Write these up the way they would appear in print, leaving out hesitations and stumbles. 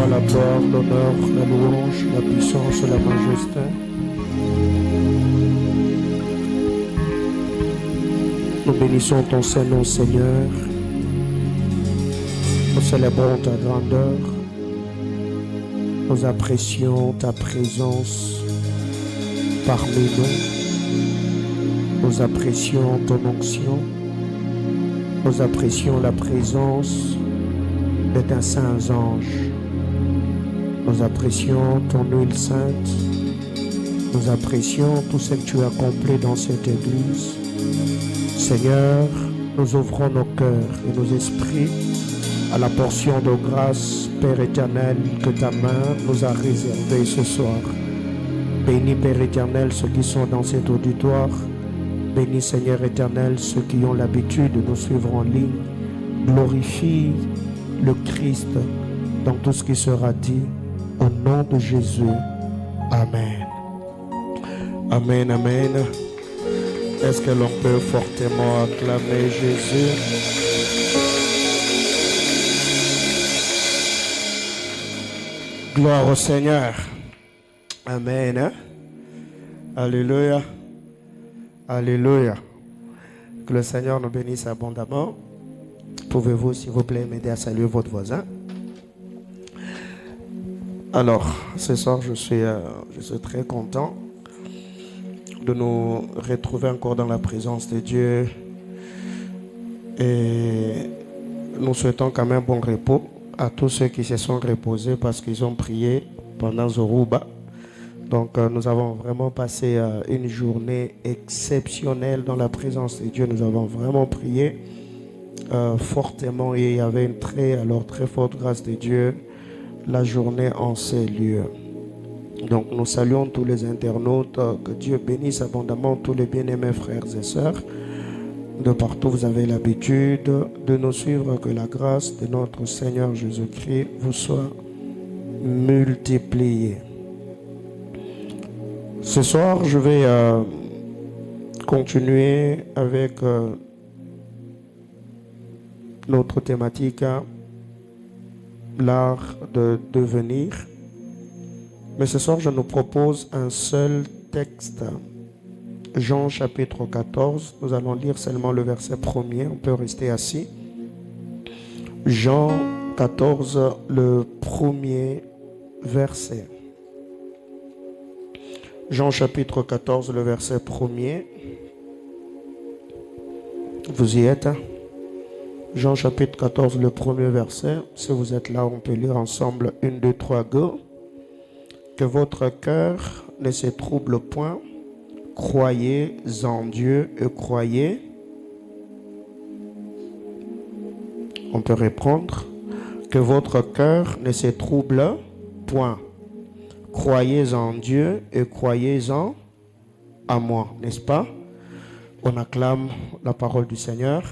la gloire, l'honneur, la louange, la puissance, la majesté. Nous bénissons ton Saint-Nom, Seigneur. Nous célébrons ta grandeur. Nous apprécions ta présence parmi nous. Nous apprécions ton onction. Nous apprécions la présence de tes saints anges. Nous apprécions ton huile sainte. Nous apprécions tout ce que tu as accompli dans cette église. Seigneur, nous ouvrons nos cœurs et nos esprits à la portion de grâce, Père éternel, que ta main nous a réservée ce soir. Bénis, Père éternel, ceux qui sont dans cet auditoire. Bénis, Seigneur éternel, ceux qui ont l'habitude de nous suivre en ligne. Glorifie le Christ dans tout ce qui sera dit. Au nom de Jésus. Amen. Amen, amen. Est-ce que l'on peut fortement acclamer Jésus? Gloire au Seigneur. Amen. Alléluia. Alléluia. Que le Seigneur nous bénisse abondamment. Pouvez-vous, s'il vous plaît, m'aider à saluer votre voisin? Alors, ce soir, je suis très content de nous retrouver encore dans la présence de Dieu. Et nous souhaitons quand même bon repos à tous ceux qui se sont reposés parce qu'ils ont prié pendant Zorouba. Donc, nous avons vraiment passé une journée exceptionnelle dans la présence de Dieu. Nous avons vraiment prié fortement et il y avait une très forte grâce de Dieu la journée en ces lieux. Donc nous saluons tous les internautes, que Dieu bénisse abondamment tous les bien-aimés frères et sœurs. De partout vous avez l'habitude de nous suivre, que la grâce de notre Seigneur Jésus-Christ vous soit multipliée. Ce soir je vais continuer avec notre thématique, l'art de devenir. Mais ce soir, je nous propose un seul texte. Jean chapitre 14. Nous allons lire seulement le verset 1er. On peut rester assis. Jean 14, le premier verset. Jean chapitre 14, le verset 1er. Vous y êtes? Jean chapitre 14, le premier verset. Si vous êtes là, on peut lire ensemble 1, 2, 3, go. Que votre cœur ne se trouble point. Croyez en Dieu et croyez. On peut reprendre. Que votre cœur ne se trouble point. Croyez en Dieu et croyez en moi. N'est-ce pas? On acclame la parole du Seigneur.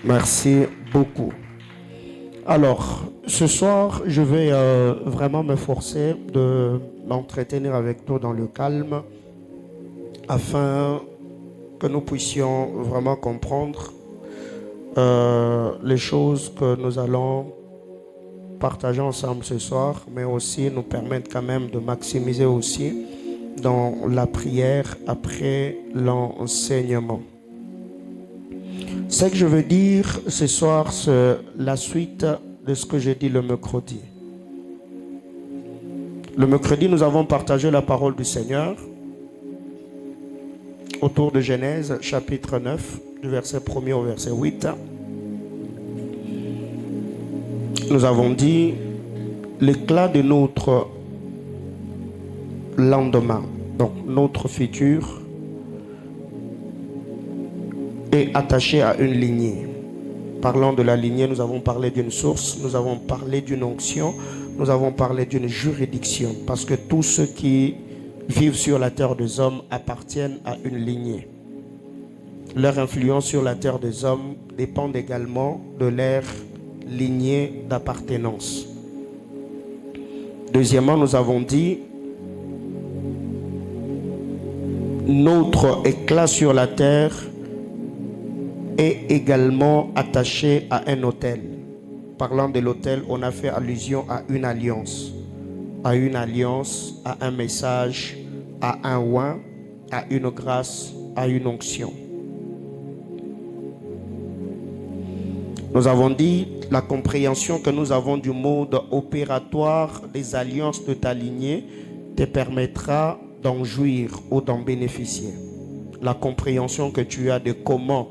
Merci beaucoup. Alors, ce soir, je vais vraiment me forcer de m'entretenir avec nous dans le calme afin que nous puissions vraiment comprendre les choses que nous allons partager ensemble ce soir, mais aussi nous permettre quand même de maximiser aussi dans la prière après l'enseignement. Ce que je veux dire ce soir, c'est la suite de ce que j'ai dit le mercredi. Le mercredi, nous avons partagé la parole du Seigneur autour de Genèse, chapitre 9, du verset 1er au verset 8. Nous avons dit l'éclat de notre lendemain, donc notre futur, est attaché à une lignée. Parlant de la lignée, nous avons parlé d'une source, nous avons parlé d'une onction, nous avons parlé d'une juridiction, parce que tous ceux qui vivent sur la terre des hommes appartiennent à une lignée. Leur influence sur la terre des hommes dépend également de leur lignée d'appartenance. Deuxièmement, nous avons dit notre éclat sur la terre est également attaché à un autel. parlant de l'autel, on a fait allusion à une alliance. À une alliance, à un message, à un oint, à une grâce, à une onction. Nous avons dit la compréhension que nous avons du mode opératoire des alliances de ta lignée te permettra d'en jouir ou d'en bénéficier. La compréhension que tu as de comment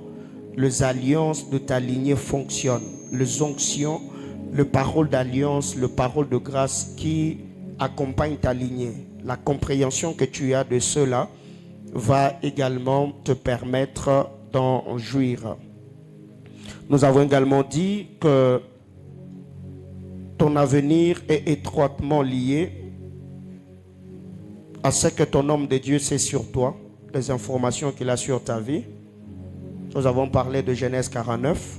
les alliances de ta lignée fonctionnent, les onctions, le parole d'alliance, le parole de grâce qui accompagne ta lignée. La compréhension que tu as de cela va également te permettre d'en jouir. Nous avons également dit que ton avenir est étroitement lié à ce que ton homme de Dieu sait sur toi, les informations qu'il a sur ta vie. Nous avons parlé de Genèse 49.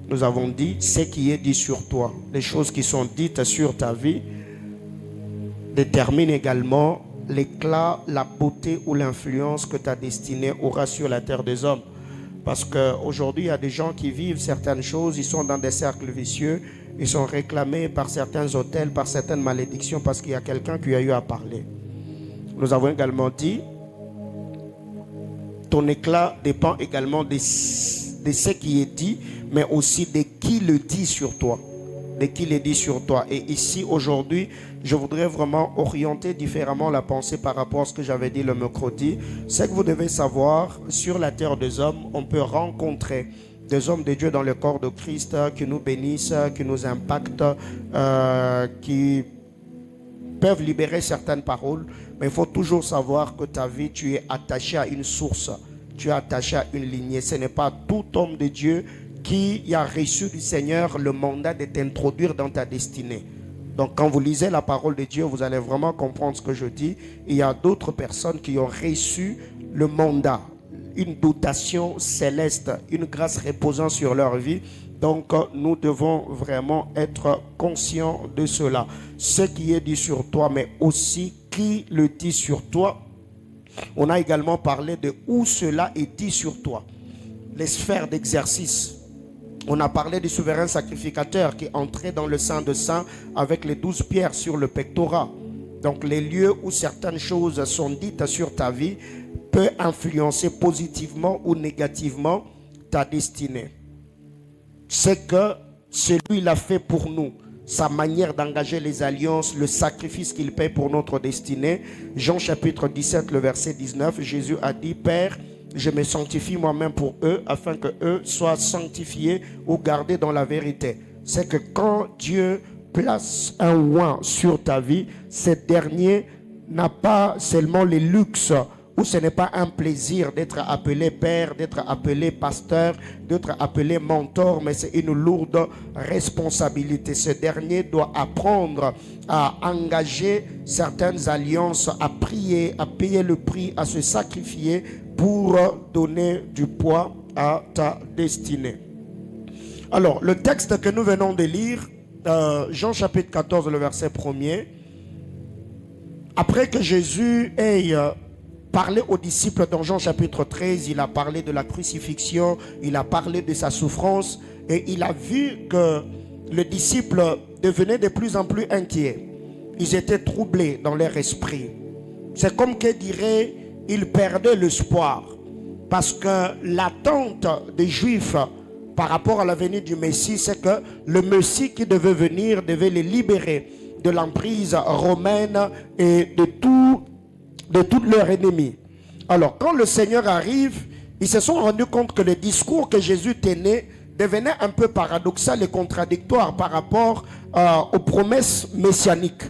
Nous avons dit ce qui est dit sur toi. Les choses qui sont dites sur ta vie déterminent également l'éclat, la beauté ou l'influence que ta destinée aura sur la terre des hommes. Parce qu'aujourd'hui, il y a des gens qui vivent certaines choses, ils sont dans des cercles vicieux, ils sont réclamés par certains autels, par certaines malédictions, parce qu'il y a quelqu'un qui a eu à parler. Nous avons également dit, ton éclat dépend également de ce qui est dit, mais aussi de qui le dit sur toi. De qui le dit sur toi. Et ici, aujourd'hui, je voudrais vraiment orienter différemment la pensée par rapport à ce que j'avais dit le mercredi. C'est que vous devez savoir, sur la terre des hommes, on peut rencontrer des hommes de Dieu dans le corps de Christ qui nous bénissent, qui nous impactent, qui peuvent libérer certaines paroles. Mais il faut toujours savoir que ta vie, tu es attaché à une source. Tu es attaché à une lignée. Ce n'est pas tout homme de Dieu qui a reçu du Seigneur le mandat de t'introduire dans ta destinée. Donc quand vous lisez la parole de Dieu, vous allez vraiment comprendre ce que je dis. Il y a d'autres personnes qui ont reçu le mandat, une dotation céleste, une grâce reposant sur leur vie. Donc nous devons vraiment être conscients de cela. Ce qui est dit sur toi, mais aussi qui le dit sur toi. On a également parlé de où cela est dit sur toi. Les sphères d'exercice. On a parlé du souverain sacrificateur qui entrait dans le Saint de Saints avec les 12 pierres sur le pectorat. Donc les lieux où certaines choses sont dites sur ta vie peuvent influencer positivement ou négativement ta destinée. C'est que celui l'a fait pour nous. Sa manière d'engager les alliances, le sacrifice qu'il paie pour notre destinée. Jean chapitre 17, le verset 19, Jésus a dit, Père, je me sanctifie moi-même pour eux, afin que eux soient sanctifiés ou gardés dans la vérité. C'est que quand Dieu place un oint sur ta vie, ce dernier n'a pas seulement le luxe, ou ce n'est pas un plaisir d'être appelé père, d'être appelé pasteur, d'être appelé mentor, mais c'est une lourde responsabilité. Ce dernier doit apprendre à engager certaines alliances, à prier, à payer le prix, à se sacrifier pour donner du poids à ta destinée. Alors, le texte que nous venons de lire, Jean chapitre 14, le verset 1er, après que Jésus ait parlé aux disciples dans Jean chapitre 13, il a parlé de la crucifixion, il a parlé de sa souffrance, et il a vu que les disciples devenaient de plus en plus inquiets. Ils étaient troublés dans leur esprit. C'est comme que dirait, ils perdaient l'espoir, parce que l'attente des Juifs par rapport à la venue du Messie, c'est que le Messie qui devait venir devait les libérer de l'emprise romaine et de tous leurs ennemis. Alors, quand le Seigneur arrive, ils se sont rendus compte que le discours que Jésus tenait devenait un peu paradoxal et contradictoire par rapport aux promesses messianiques.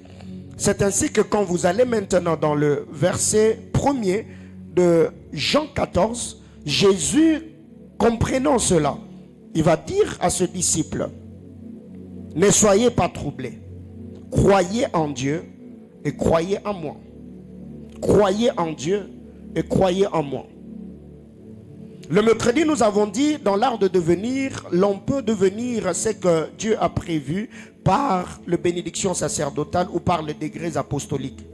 C'est ainsi que quand vous allez maintenant dans le verset 1er de Jean 14, Jésus, comprenant cela, il va dire à ce disciple, ne soyez pas troublés, croyez en Dieu et croyez en moi. Croyez en Dieu et croyez en moi. Le mercredi, nous avons dit, dans l'art de devenir, l'on peut devenir ce que Dieu a prévu par la bénédiction sacerdotale ou par les degrés apostoliques.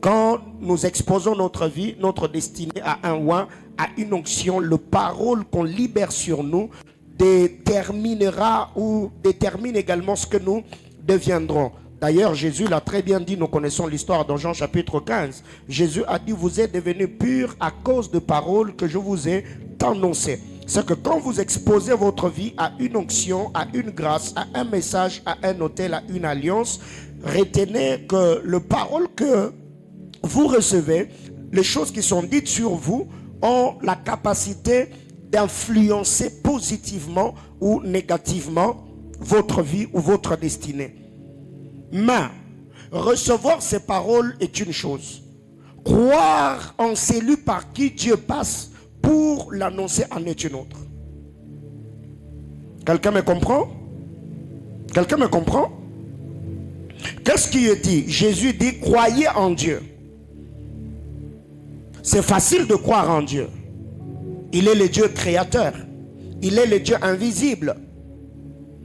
Quand nous exposons notre vie, notre destinée à un oint, à une onction, le parole qu'on libère sur nous déterminera ou détermine également ce que nous deviendrons. D'ailleurs, Jésus l'a très bien dit, nous connaissons l'histoire dans Jean chapitre 15. Jésus a dit, vous êtes devenus purs à cause de paroles que je vous ai annoncées. C'est que quand vous exposez votre vie à une onction, à une grâce, à un message, à un hôtel, à une alliance, retenez que les paroles que vous recevez, les choses qui sont dites sur vous, ont la capacité d'influencer positivement ou négativement votre vie ou votre destinée. Mais recevoir ces paroles est une chose. Croire en celui par qui Dieu passe pour l'annoncer en est une autre. Quelqu'un me comprend? Quelqu'un me comprend? Qu'est-ce qui est dit? Jésus dit, croyez en Dieu. C'est facile de croire en Dieu. Il est le Dieu créateur. Il est le Dieu invisible.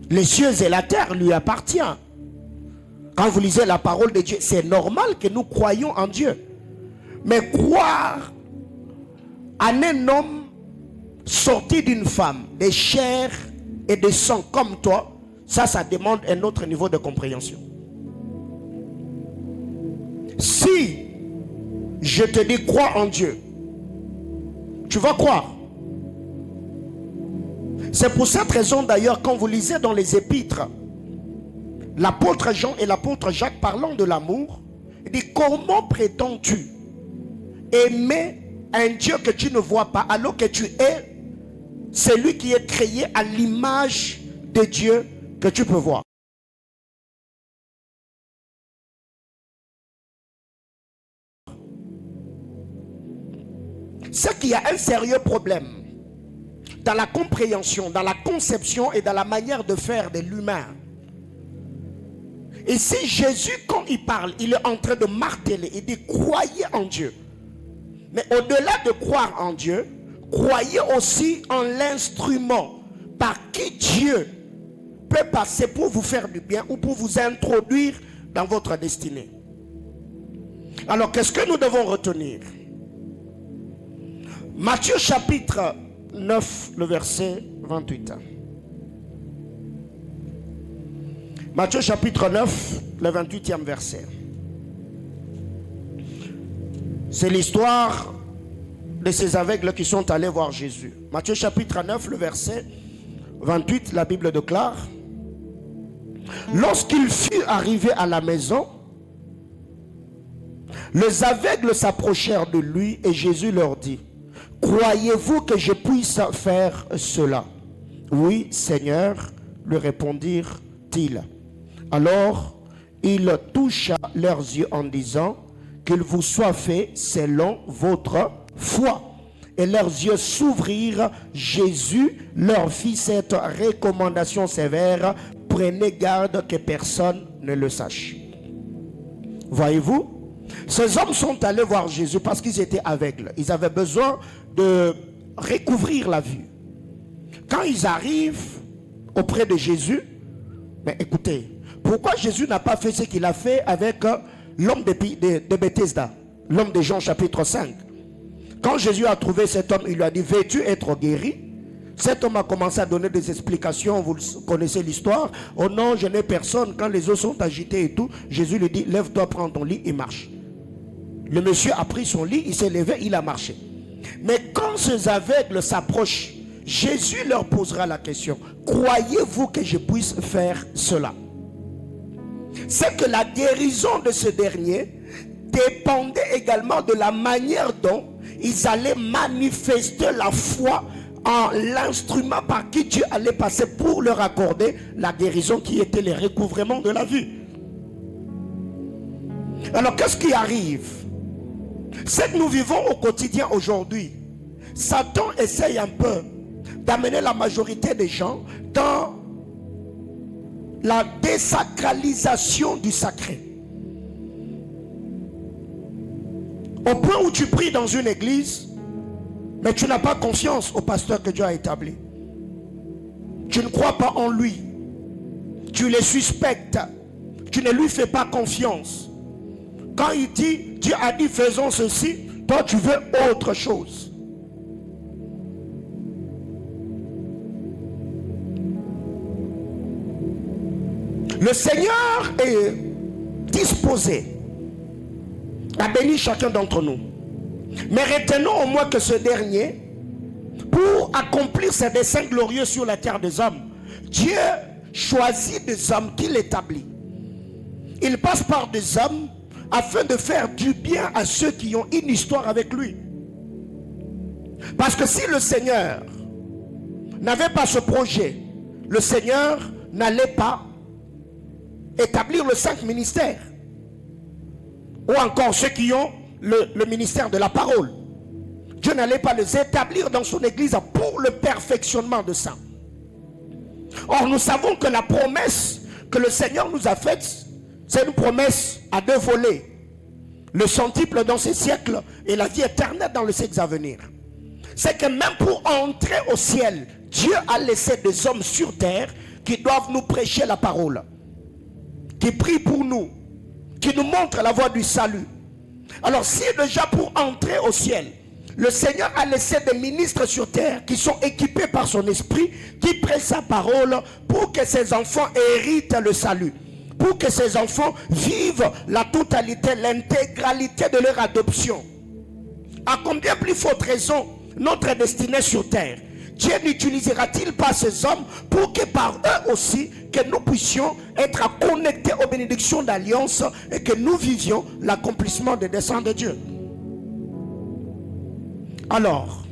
Les cieux et la terre lui appartiennent. Quand vous lisez la parole de Dieu, c'est normal que nous croyions en Dieu. Mais croire en un homme sorti d'une femme, de chair et de sang comme toi, ça demande un autre niveau de compréhension. Si je te dis crois en Dieu, tu vas croire. C'est pour cette raison d'ailleurs, quand vous lisez dans les épîtres, l'apôtre Jean et l'apôtre Jacques parlant de l'amour, il dit, comment prétends-tu aimer un Dieu que tu ne vois pas alors que tu es celui qui est créé à l'image de Dieu que tu peux voir? C'est qu'il y a un sérieux problème dans la compréhension, dans la conception et dans la manière de faire de l'humain. Et si Jésus, quand il parle, il est en train de marteler, il dit croyez en Dieu. Mais au-delà de croire en Dieu, croyez aussi en l'instrument par qui Dieu peut passer pour vous faire du bien ou pour vous introduire dans votre destinée. Alors qu'est-ce que nous devons retenir? Matthieu chapitre 9, le verset 28. Matthieu chapitre 9, le 28e verset. C'est l'histoire de ces aveugles qui sont allés voir Jésus. Matthieu chapitre 9, le verset 28, la Bible déclare: lorsqu'il fut arrivé à la maison, les aveugles s'approchèrent de lui et Jésus leur dit: croyez-vous que je puisse faire cela? Oui, Seigneur, lui répondirent-ils. Alors, il toucha leurs yeux en disant: qu'il vous soit fait selon votre foi. Et leurs yeux s'ouvrirent. Jésus leur fit cette recommandation sévère: prenez garde que personne ne le sache. Voyez-vous, ces hommes sont allés voir Jésus parce qu'ils étaient aveugles. Ils avaient besoin de recouvrir la vue. Quand ils arrivent auprès de Jésus, mais écoutez, pourquoi Jésus n'a pas fait ce qu'il a fait avec l'homme de Bethesda, l'homme de Jean chapitre 5? Quand Jésus a trouvé cet homme, il lui a dit: veux-tu être guéri? Cet homme a commencé à donner des explications. Vous connaissez l'histoire. Oh non, je n'ai personne. Quand les eaux sont agitées et tout, Jésus lui dit: lève-toi, prends ton lit et marche. Le monsieur a pris son lit, il s'est levé, il a marché. Mais quand ces aveugles s'approchent, Jésus leur posera la question: croyez-vous que je puisse faire cela? C'est que la guérison de ce dernier dépendait également de la manière dont ils allaient manifester la foi en l'instrument par qui Dieu allait passer pour leur accorder la guérison qui était le recouvrement de la vue. Alors qu'est-ce qui arrive? C'est que nous vivons au quotidien aujourd'hui. Satan essaye un peu d'amener la majorité des gens dans la désacralisation du sacré. Au point où tu pries dans une église, mais tu n'as pas confiance au pasteur que Dieu a établi. Tu ne crois pas en lui. Tu le suspectes. Tu ne lui fais pas confiance. Quand il dit, Dieu a dit faisons ceci, toi tu veux autre chose. Le Seigneur est disposé à bénir chacun d'entre nous. Mais retenons au moins que ce dernier, pour accomplir ses desseins glorieux sur la terre des hommes, Dieu choisit des hommes qu'il établit. Il passe par des hommes afin de faire du bien à ceux qui ont une histoire avec lui. Parce que si le Seigneur n'avait pas ce projet, le Seigneur n'allait pas établir le 5 ministères. Ou encore ceux qui ont le ministère de la parole. Dieu n'allait pas les établir dans son église pour le perfectionnement de ça. Or, nous savons que la promesse que le Seigneur nous a faite, c'est une promesse à 2 volets. Le centuple dans ces siècles et la vie éternelle dans les siècles à venir. C'est que même pour entrer au ciel, Dieu a laissé des hommes sur terre qui doivent nous prêcher la parole, qui prient pour nous, qui nous montrent la voie du salut. Alors si déjà pour entrer au ciel, le Seigneur a laissé des ministres sur terre qui sont équipés par son esprit, qui prêchent sa parole pour que ses enfants héritent le salut, pour que ses enfants vivent la totalité, l'intégralité de leur adoption. À combien plus forte raison notre destinée sur terre? Dieu n'utilisera-t-il pas ces hommes pour que par eux aussi, que nous puissions être connectés aux bénédictions d'alliance et que nous vivions l'accomplissement des desseins de Dieu? Alors,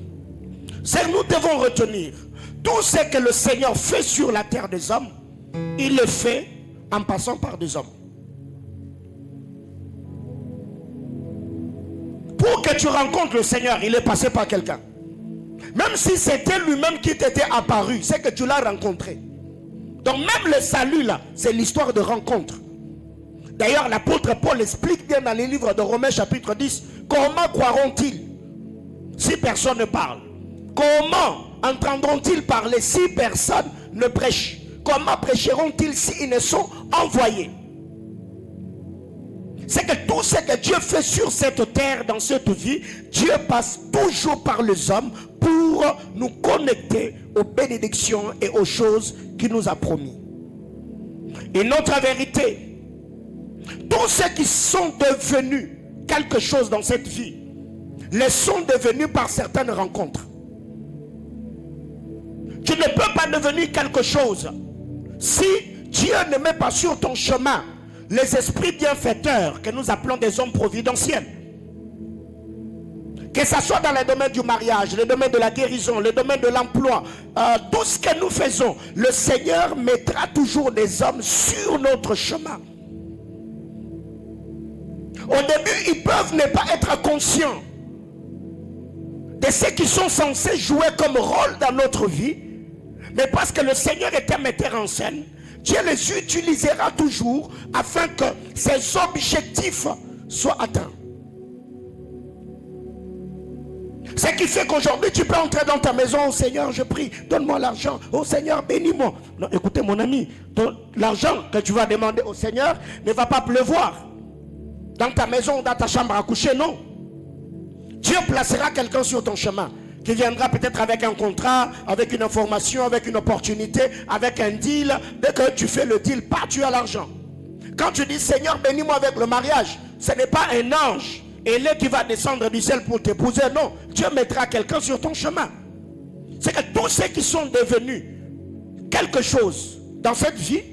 c'est que nous devons retenir tout ce que le Seigneur fait sur la terre des hommes, il le fait en passant par des hommes. Pour que tu rencontres le Seigneur, il est passé par quelqu'un. Même si c'était lui-même qui t'était apparu, c'est que tu l'as rencontré. Donc même le salut là, c'est l'histoire de rencontre. D'ailleurs, l'apôtre Paul explique bien dans les livres de Romains chapitre 10, comment croiront-ils si personne ne parle? Comment entendront-ils parler si personne ne prêche? Comment prêcheront-ils s'ils ne sont envoyés? C'est que tout ce que Dieu fait sur cette terre, dans cette vie, Dieu passe toujours par les hommes pour nous connecter aux bénédictions et aux choses qu'il nous a promis. Une autre vérité, tous ceux qui sont devenus quelque chose dans cette vie, les sont devenus par certaines rencontres. Tu ne peux pas devenir quelque chose si Dieu ne met pas sur ton chemin les esprits bienfaiteurs que nous appelons des hommes providentiels. Que ce soit dans le domaine du mariage, le domaine de la guérison, le domaine de l'emploi, tout ce que nous faisons, le Seigneur mettra toujours des hommes sur notre chemin. Au début, ils peuvent ne pas être conscients de ce qui sont censés jouer comme rôle dans notre vie, mais parce que le Seigneur est un metteur en scène, Dieu les utilisera toujours afin que ses objectifs soient atteints. Ce qui fait qu'aujourd'hui tu peux entrer dans ta maison, oh Seigneur je prie, donne-moi l'argent, oh Seigneur bénis-moi. Non, écoutez mon ami, l'argent que tu vas demander au Seigneur ne va pas pleuvoir dans ta maison ou dans ta chambre à coucher, non. Dieu placera quelqu'un sur ton chemin qui viendra peut-être avec un contrat, avec une information, avec une opportunité, avec un deal. Dès que tu fais le deal, tu as l'argent. Quand tu dis Seigneur bénis-moi avec le mariage, ce n'est pas un ange ailé qui va descendre du ciel pour t'épouser, non. Dieu mettra quelqu'un sur ton chemin. C'est que tous ceux qui sont devenus quelque chose dans cette vie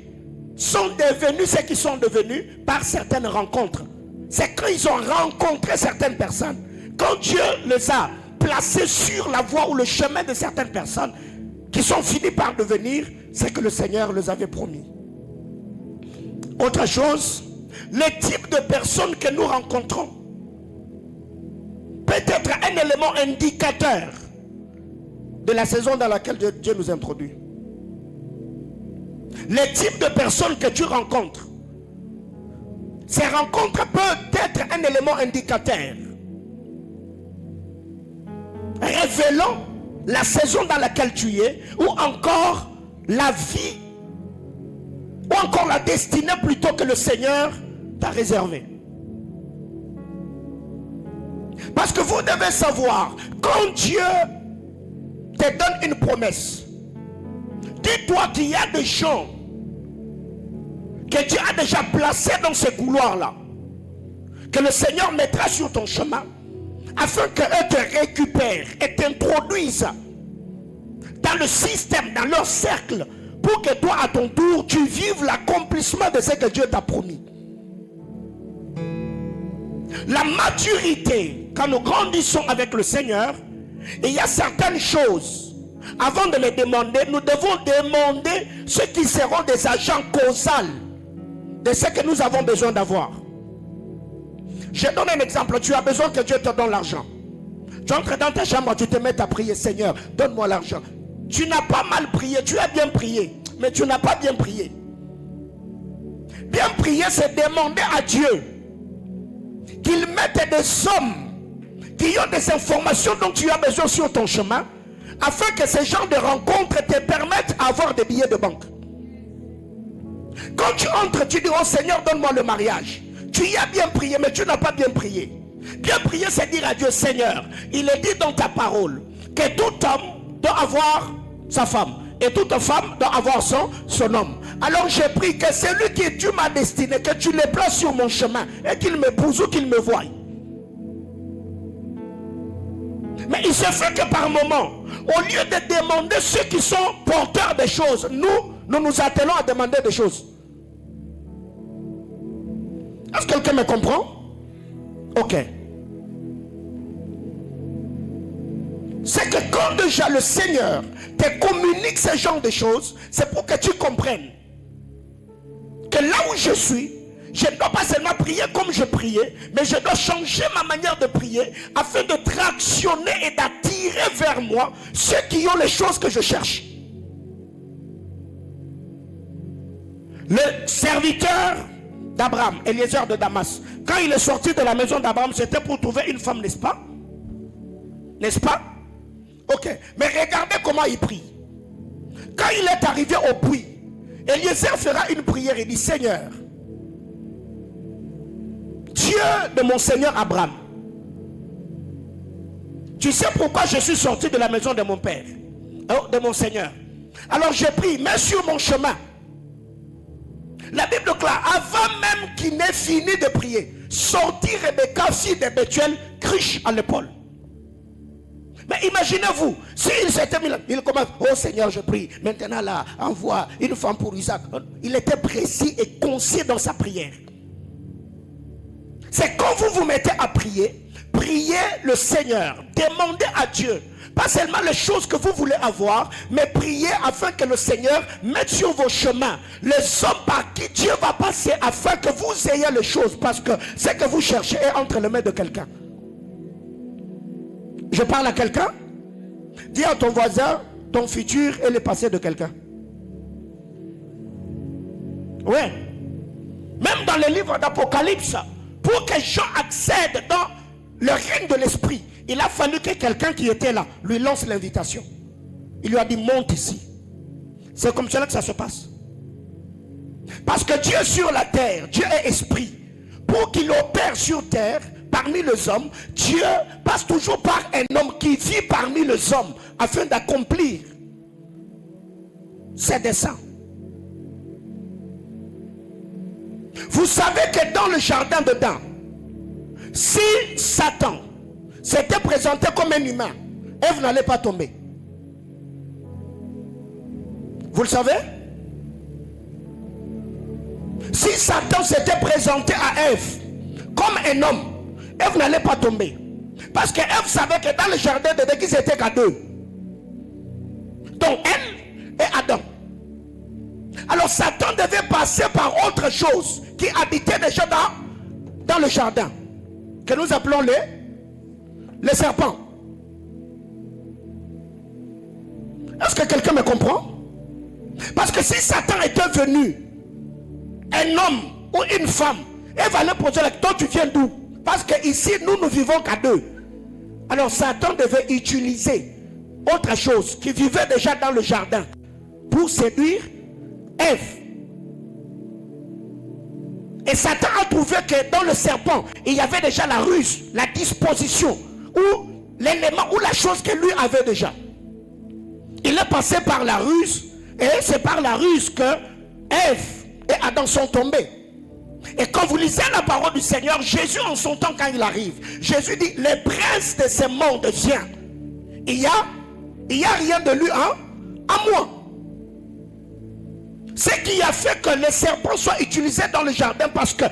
sont devenus ce qu'ils sont devenus par certaines rencontres. C'est quand ils ont rencontré certaines personnes, quand Dieu les a placés sur la voie ou le chemin de certaines personnes qui sont finies par devenir ce que le Seigneur les avait promis. Autre chose, le type de personnes que nous rencontrons peut être un élément indicateur de la saison dans laquelle Dieu nous introduit. Le type de personnes que tu rencontres, ces rencontres peuvent être un élément indicateur révélant la saison dans laquelle tu es, ou encore la vie, ou encore la destinée plutôt que le Seigneur t'a réservé. Parce que vous devez savoir, quand Dieu te donne une promesse, dis-toi qu'il y a des gens que Dieu a déjà placé dans ce couloir-là, que le Seigneur mettra sur ton chemin, afin qu'eux te récupèrent et t'introduisent dans le système, dans leur cercle, pour que toi, à ton tour, tu vives l'accomplissement de ce que Dieu t'a promis. La maturité, quand nous grandissons avec le Seigneur, il y a certaines choses, avant de les demander, nous devons demander ceux qui seront des agents causals de ce que nous avons besoin d'avoir. Je donne un exemple. Tu as besoin que Dieu te donne l'argent. Tu entres dans ta chambre, tu te mets à prier. Seigneur, donne-moi l'argent. Tu n'as pas mal prié, tu as bien prié, mais tu n'as pas bien prié. Bien prier, c'est demander à Dieu qu'il mette des hommes qui ont des informations dont tu as besoin sur ton chemin, afin que ces genres de rencontres te permettent d'avoir des billets de banque. Quand tu entres, tu dis, oh Seigneur, donne-moi le mariage. Tu y as bien prié, mais tu n'as pas bien prié. Bien prier, c'est dire à Dieu, Seigneur, il est dit dans ta parole que tout homme doit avoir sa femme et toute femme doit avoir son homme. Alors j'ai pris que celui qui tu m'as destiné, que tu le places sur mon chemin et qu'il m'épouse ou qu'il me voie. Mais il se fait que par moment, au lieu de demander ceux qui sont porteurs des choses, nous nous attelons à demander des choses. Est-ce que quelqu'un me comprend? Ok. C'est que quand déjà le Seigneur te communique ce genre de choses, c'est pour que tu comprennes que là où je suis, je ne dois pas seulement prier comme je priais, mais je dois changer ma manière de prier afin de tractionner et d'attirer vers moi ceux qui ont les choses que je cherche. Le serviteur d'Abraham, Eliezer de Damas, quand il est sorti de la maison d'Abraham, c'était pour trouver une femme, n'est-ce pas? N'est-ce pas? Ok, mais regardez comment il prie. Quand il est arrivé au puits, Eliezer fera une prière et dit, Seigneur, Dieu de mon Seigneur Abraham, tu sais pourquoi je suis sorti de la maison de mon père, de mon Seigneur. Alors je prie, mets sur mon chemin. La Bible déclare, avant même qu'il n'ait fini de prier, sortit Rebecca, fille de Bethuel, Criche à l'épaule. Mais imaginez-vous, s'il s'était mis là, il commence, oh Seigneur, je prie, maintenant là, envoie une femme pour Isaac. Il était précis et concis dans sa prière. C'est quand vous vous mettez à prier, priez le Seigneur, demandez à Dieu, pas seulement les choses que vous voulez avoir, mais priez afin que le Seigneur mette sur vos chemins les hommes par qui Dieu va passer afin que vous ayez les choses, parce que ce que vous cherchez est entre les mains de quelqu'un. Je parle à quelqu'un. Dis à ton voisin, ton futur est le passé de quelqu'un. Ouais. Même dans le livre d'Apocalypse, pour que Jean accède dans le règne de l'esprit, il a fallu que quelqu'un qui était là lui lance l'invitation. Il lui a dit, monte ici. C'est comme cela que ça se passe. Parce que Dieu sur la terre, Dieu est esprit. Pour qu'il opère sur terre, parmi les hommes, Dieu passe toujours par un homme qui vit parmi les hommes afin d'accomplir ses desseins. Vous savez que dans le jardin d'Éden, si Satan s'était présenté comme un humain, Ève n'allait pas tomber. Vous le savez? Si Satan s'était présenté à Ève comme un homme, Ève n'allait pas tomber. Parce que Ève savait que dans le jardin d'Éden, ils étaient qu'à deux. Donc elle et Adam. Alors Satan devait passer par autre chose qui habitait déjà dans le jardin, que nous appelons les serpents. Est-ce que quelqu'un me comprend? Parce que si Satan était venu, un homme ou une femme, Ève allait poser la question, tu viens d'où? Parce que ici nous ne vivons qu'à deux. Alors Satan devait utiliser autre chose qui vivait déjà dans le jardin pour séduire Ève. Et Satan a trouvé que dans le serpent, il y avait déjà la ruse, la disposition, ou l'élément, ou la chose que lui avait déjà. Il est passé par la ruse, et c'est par la ruse que Ève et Adam sont tombés. Et quand vous lisez la parole du Seigneur, Jésus en son temps, quand il arrive, Jésus dit, le prince de ce monde vient. Il y a rien de lui en moi. Ce qui a fait que le serpent soit utilisé dans le jardin, parce que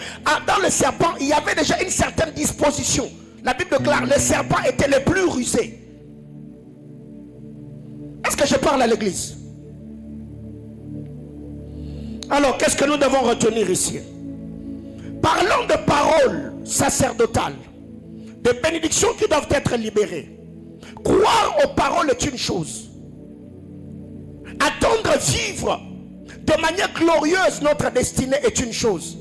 dans le serpent, il y avait déjà une certaine disposition. La Bible déclare, le serpent était le plus rusé. Est-ce que je parle à l'église? Alors, qu'est-ce que nous devons retenir ici? Parlons de paroles sacerdotales, de bénédictions qui doivent être libérées. Croire aux paroles est une chose. Attendre vivre de manière glorieuse notre destinée est une chose.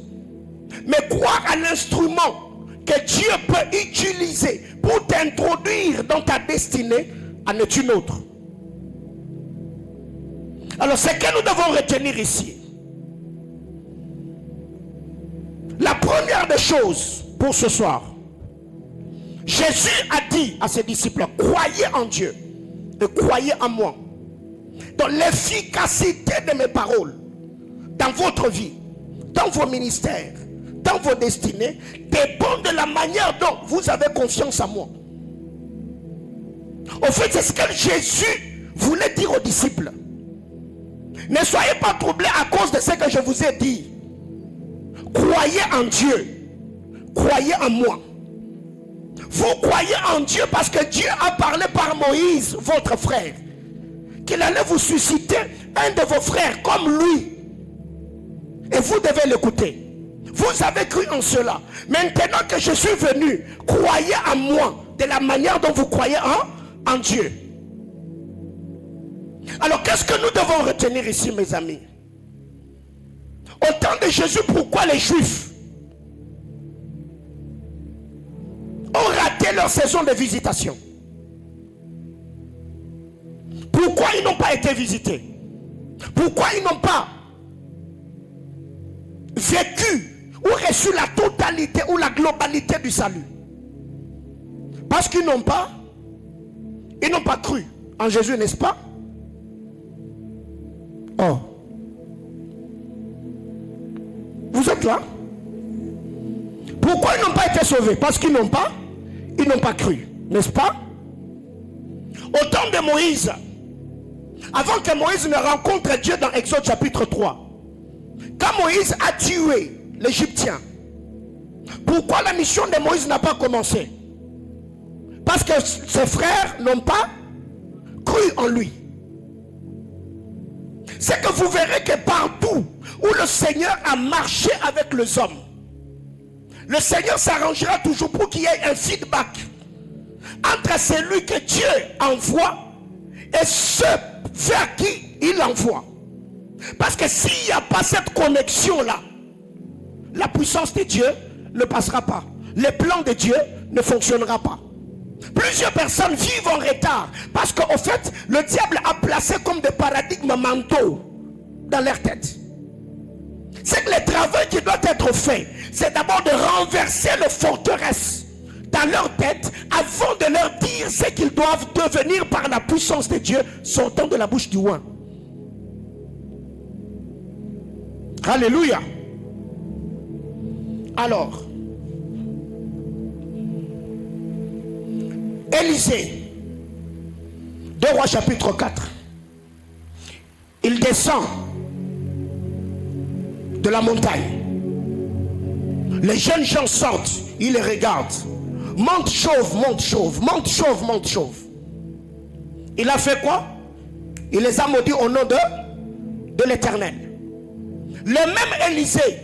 Mais croire à l'instrument que Dieu peut utiliser pour t'introduire dans ta destinée en est une autre. Alors, ce que nous devons retenir ici, la première des choses pour ce soir, Jésus a dit à ses disciples, croyez en Dieu et croyez en moi. Dans l'efficacité de mes paroles, dans votre vie, dans vos ministères, dans vos destinées, dépend de la manière dont vous avez confiance en moi. Au fait, c'est ce que Jésus voulait dire aux disciples. Ne soyez pas troublés à cause de ce que je vous ai dit. Croyez en Dieu. Croyez en moi. Vous croyez en Dieu parce que Dieu a parlé par Moïse, votre frère, qu'il allait vous susciter un de vos frères comme lui. Et vous devez l'écouter. Vous avez cru en cela. Maintenant que je suis venu, croyez en moi de la manière dont vous croyez en Dieu. Alors, qu'est-ce que nous devons retenir ici, mes amis? Au temps de Jésus, pourquoi les Juifs ont raté leur saison de visitation? Pourquoi ils n'ont pas été visités? Pourquoi ils n'ont pas vécu ou reçu la totalité ou la globalité du salut? Parce qu'ils n'ont pas cru en Jésus, n'est-ce pas? Oh. Vous êtes là? Pourquoi ils n'ont pas été sauvés? Parce qu'ils n'ont pas cru, n'est-ce pas? Au temps de Moïse, avant que Moïse ne rencontre Dieu dans Exode chapitre 3, quand Moïse a tué l'Égyptien, pourquoi la mission de Moïse n'a pas commencé? Parce que ses frères n'ont pas cru en lui. C'est que vous verrez que partout où le Seigneur a marché avec les hommes, le Seigneur s'arrangera toujours pour qu'il y ait un feedback entre celui que Dieu envoie et ceux vers qui il envoie. Parce que s'il n'y a pas cette connexion-là, la puissance de Dieu ne passera pas. Le plan de Dieu ne fonctionnera pas. Plusieurs personnes vivent en retard parce qu'au fait, le diable a placé comme des paradigmes mentaux dans leur tête. C'est que le travail qui doit être fait, c'est d'abord de renverser les forteresses dans leur tête avant de leur dire ce qu'ils doivent devenir par la puissance de Dieu sortant de la bouche du oint. Alléluia. Alors, Élisée, 2 Rois chapitre 4, il descend de la montagne. Les jeunes gens sortent, ils les regardent. Monte chauve, monte chauve, monte chauve, monte chauve. Il a fait quoi? Il les a maudits au nom de l'Éternel. Le même Élisée,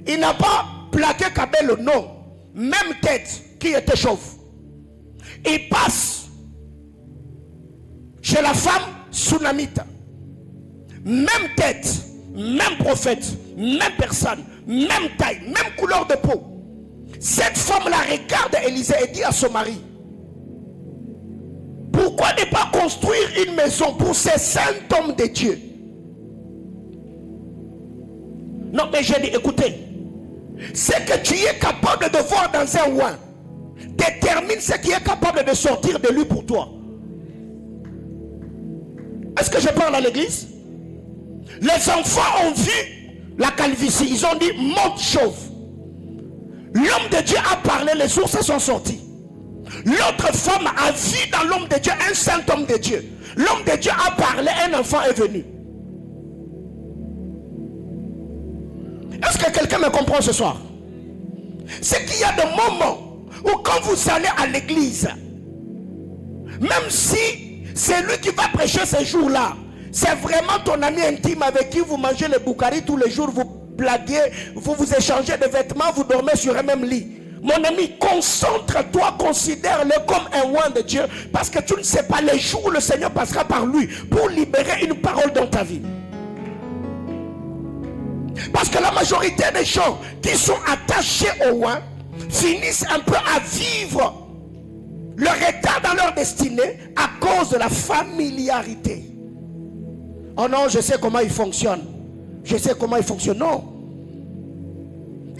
il n'a pas plaqué Kabel, non, même tête qui était chauve. Il passe chez la femme Sunamite. Même tête, même prophète, même personne, même taille, même couleur de peau. Cette femme-là regarde Élisée et dit à son mari, pourquoi ne pas construire une maison pour ces saints hommes de Dieu? Non, mais j'ai dit, écoutez, ce que tu es capable de voir dans un oint détermine ce qui est capable de sortir de lui pour toi. Est-ce que je parle à l'église? Les enfants ont vu la calvitie. Ils ont dit monte chauve. L'homme de Dieu a parlé, les sources sont sorties. L'autre femme a vu dans l'homme de Dieu un saint homme de Dieu. L'homme de Dieu a parlé, un enfant est venu. Est-ce que quelqu'un me comprend ce soir? C'est qu'il y a des moments où quand vous allez à l'église, même si c'est lui qui va prêcher ces jours-là, c'est vraiment ton ami intime avec qui vous mangez le boukari tous les jours, vous blaguez, vous vous échangez des vêtements, vous dormez sur un même lit. Mon ami, concentre-toi, considère-le comme un oint de Dieu, parce que tu ne sais pas les jours où le Seigneur passera par lui pour libérer une parole dans ta vie. Parce que la majorité des gens qui sont attachés au oint finissent un peu à vivre leur état dans leur destinée à cause de la familiarité. Oh non, je sais comment il fonctionne. Je sais comment il fonctionne. Non.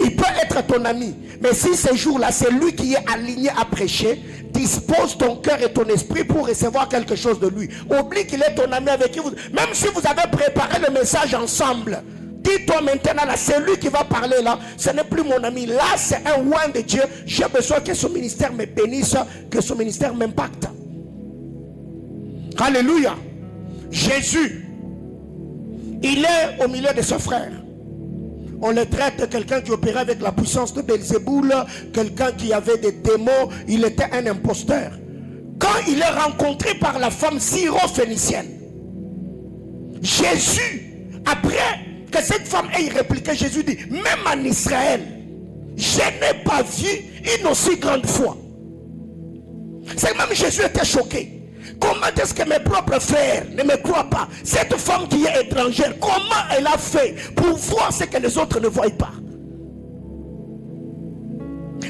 Il peut être ton ami, mais si ces jours-là, c'est lui qui est aligné à prêcher, dispose ton cœur et ton esprit pour recevoir quelque chose de lui. Oublie qu'il est ton ami avec qui vous... Même si vous avez préparé le message ensemble, dis-toi maintenant là, c'est lui qui va parler là. Ce n'est plus mon ami. Là, c'est un oint de Dieu. J'ai besoin que son ministère me bénisse, que son ministère m'impacte. Alléluia. Jésus, il est au milieu de ses frères. On le traite de quelqu'un qui opérait avec la puissance de Belzéboul, quelqu'un qui avait des démons, il était un imposteur. Quand il est rencontré par la femme syro-phénicienne, Jésus, après que cette femme ait répliqué, Jésus dit, même en Israël, je n'ai pas vu une aussi grande foi. C'est même Jésus était choqué. Comment est-ce que mes propres frères ne me croient pas? Cette femme qui est étrangère, comment elle a fait pour voir ce que les autres ne voient pas?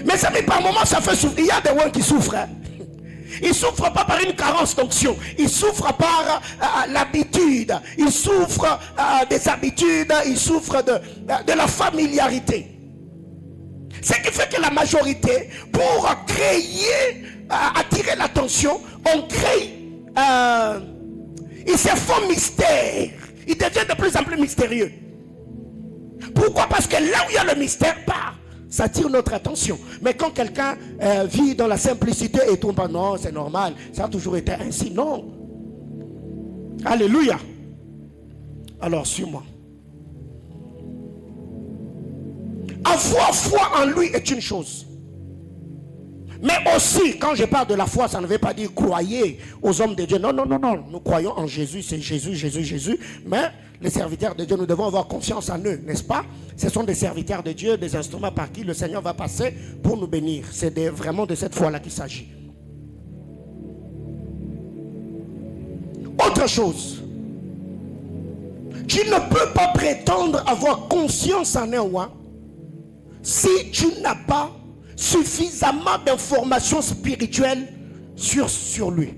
Mes amis, par moments ça fait souffrir. Il y a des gens qui souffrent. Ils ne souffrent pas par une carence d'onction. Ils souffrent par l'habitude. Ils souffrent des habitudes. Ils souffrent de la familiarité. Ce qui fait que la majorité, pour créer, attirer l'attention, on crée, ils se font mystère. Ils deviennent de plus en plus mystérieux. Pourquoi? Parce que là où il y a le mystère, ça attire notre attention. Mais quand quelqu'un vit dans la simplicité et tout, non, c'est normal, ça a toujours été ainsi. Non. Alléluia. Alors, suis-moi. Avoir foi en lui est une chose. Mais aussi, quand je parle de la foi, ça ne veut pas dire croyez aux hommes de Dieu. Non, non, non, non. Nous croyons en Jésus, c'est Jésus, Jésus, Jésus. Mais les serviteurs de Dieu, nous devons avoir confiance en eux, n'est-ce pas? Ce sont des serviteurs de Dieu, des instruments par qui le Seigneur va passer pour nous bénir. C'est vraiment de cette foi-là qu'il s'agit. Autre chose. Tu ne peux pas prétendre avoir confiance en un roi si tu n'as pas suffisamment d'informations spirituelles sur lui.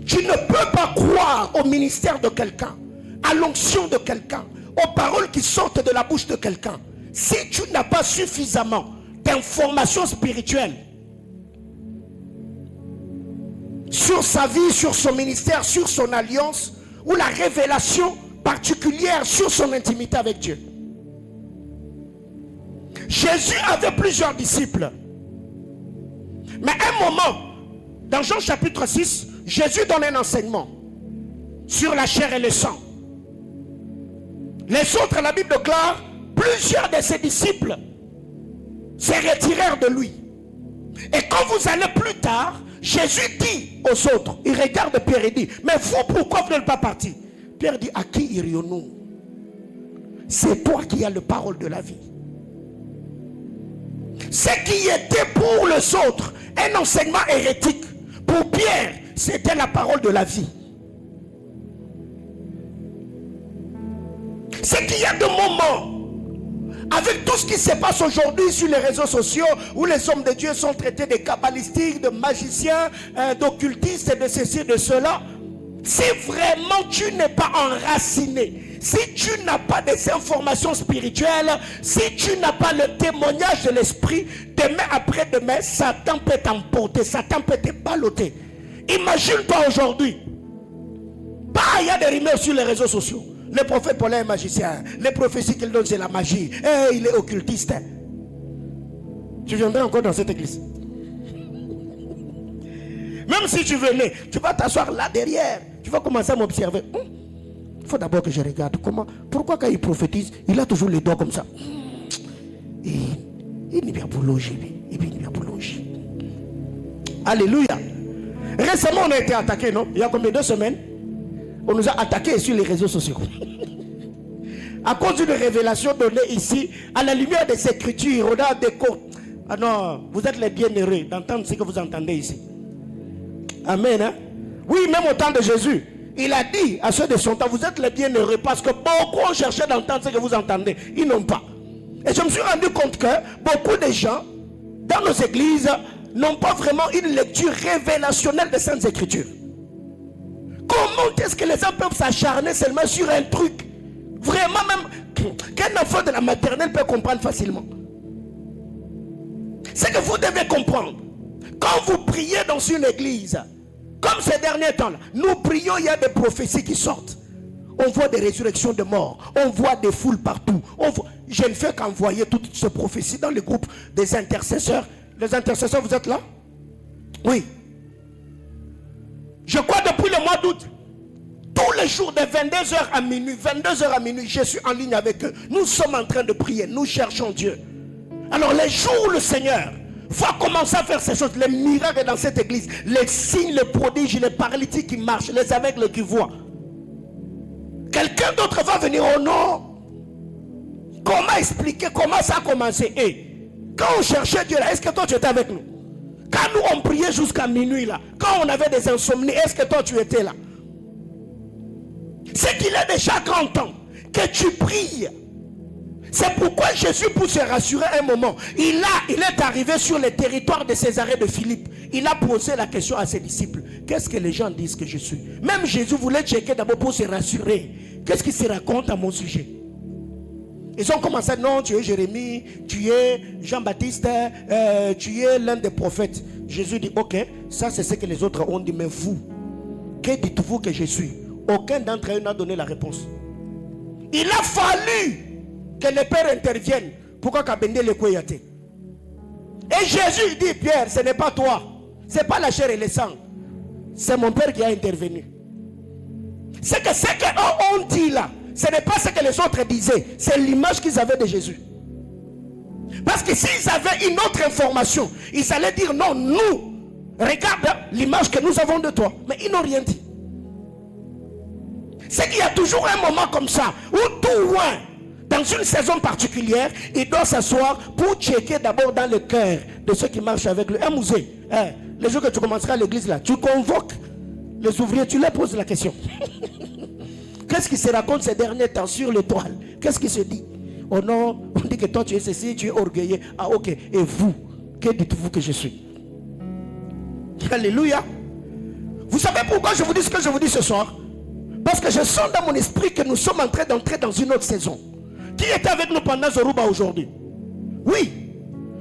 Tu ne peux pas croire au ministère de quelqu'un, à l'onction de quelqu'un, aux paroles qui sortent de la bouche de quelqu'un, si tu n'as pas suffisamment d'informations spirituelles sur sa vie, sur son ministère, sur son alliance, ou la révélation particulière sur son intimité avec Dieu. Jésus avait plusieurs disciples. Mais à un moment, dans Jean chapitre 6, Jésus donne un enseignement sur la chair et le sang. Les autres, la Bible déclare, plusieurs de ses disciples se retirèrent de lui. Et quand vous allez plus tard, Jésus dit aux autres, il regarde Pierre et dit, mais vous, pourquoi vous n'êtes pas partis? Pierre dit, à qui irions-nous? C'est toi qui as la parole de la vie. Ce qui était pour les autres un enseignement hérétique, pour Pierre, c'était la parole de la vie. C'est qu'il y a des moments, avec tout ce qui se passe aujourd'hui sur les réseaux sociaux, où les hommes de Dieu sont traités de kabbalistiques, de magiciens, d'occultistes, et de ceci, de cela. Si vraiment tu n'es pas enraciné, si tu n'as pas des informations spirituelles, si tu n'as pas le témoignage de l'esprit, demain après demain, Satan peut t'emporter, Satan peut te balloter. Imagine-toi aujourd'hui, Bah, il y a des rumeurs sur les réseaux sociaux. Le prophète Paul est magicien. Les prophéties qu'il donne, c'est la magie. Et il est occultiste. Tu viendrais encore dans cette église. Même si tu venais, tu vas t'asseoir là derrière. Tu vas commencer à m'observer. Il faut d'abord que je regarde pourquoi quand il prophétise, il a toujours les doigts comme ça. Il n'est bien pour loger. Il n'est bien pour loger. Alléluia. Récemment, on a été attaqué, non? Il y a combien de semaines? On nous a attaqués sur les réseaux sociaux. À cause d'une révélation donnée ici, à la lumière des Écritures, on a des cours. Ah non, vous êtes les bienheureux d'entendre ce que vous entendez ici. Amen. Hein? Oui, même au temps de Jésus, il a dit à ceux de son temps, vous êtes les bienheureux parce que beaucoup ont cherché d'entendre ce que vous entendez. Ils n'ont pas. Et je me suis rendu compte que beaucoup de gens dans nos églises n'ont pas vraiment une lecture révélationnelle des Saintes Écritures. Comment est-ce que les gens peuvent s'acharner seulement sur un truc? Vraiment même qu'un enfant de la maternelle peut comprendre facilement. C'est que vous devez comprendre. Quand vous priez dans une église, comme ces derniers temps-là, nous prions, il y a des prophéties qui sortent. On voit des résurrections de morts. On voit des foules partout. Je ne fais qu'envoyer toutes ces prophéties dans le groupe des intercesseurs. Les intercesseurs, vous êtes là? Oui. Je crois depuis le mois d'août, tous les jours de 22h à minuit, je suis en ligne avec eux. Nous sommes en train de prier, nous cherchons Dieu. Alors les jours où le Seigneur va commencer à faire ces choses, les miracles dans cette église, les signes, les prodiges, les paralytiques qui marchent, les aveugles qui voient. Quelqu'un d'autre va venir, oh non. Comment expliquer, comment ça a commencé? Quand on cherchait Dieu là, est-ce que toi tu étais avec nous? Quand nous on priait jusqu'à minuit là, quand on avait des insomnies, est-ce que toi tu étais là? C'est qu'il est déjà grand temps que tu pries. C'est pourquoi Jésus, pour se rassurer un moment, il est arrivé sur le territoire de Césarée de Philippe. Il a posé la question à ses disciples. Qu'est-ce que les gens disent que je suis? Même Jésus voulait checker d'abord pour se rassurer. Qu'est-ce qui se raconte à mon sujet? Ils ont commencé, non, tu es Jérémie, tu es Jean-Baptiste, tu es l'un des prophètes. Jésus dit, ok, ça c'est ce que les autres ont dit, mais vous, que dites-vous que je suis? Aucun d'entre eux n'a donné la réponse. Il a fallu que le Père intervienne. Pourquoi Kabende le Koueyate? Et Jésus dit, Pierre, ce n'est pas toi, ce n'est pas la chair et le sang, c'est mon Père qui a intervenu. C'est que ce qu'on dit là, ce n'est pas ce que les autres disaient, c'est l'image qu'ils avaient de Jésus. Parce que s'ils avaient une autre information, ils allaient dire non, nous, regarde l'image que nous avons de toi. Mais ils n'ont rien dit. C'est qu'il y a toujours un moment comme ça où tout loin, dans une saison particulière, il doit s'asseoir pour checker d'abord dans le cœur de ceux qui marchent avec lui. Un musée, les jours que tu commenceras à l'église là, tu convoques les ouvriers, tu leur poses la question. Qu'est-ce qui se raconte ces derniers temps sur l'étoile? Qu'est-ce qui se dit? Oh non, on dit que toi tu es ceci, tu es orgueilleux. Ah ok, et vous, que dites-vous que je suis? Alléluia. Vous savez pourquoi je vous dis ce que je vous dis ce soir? Parce que je sens dans mon esprit que nous sommes en train d'entrer dans une autre saison. Qui était avec nous pendant Zoruba aujourd'hui? Oui.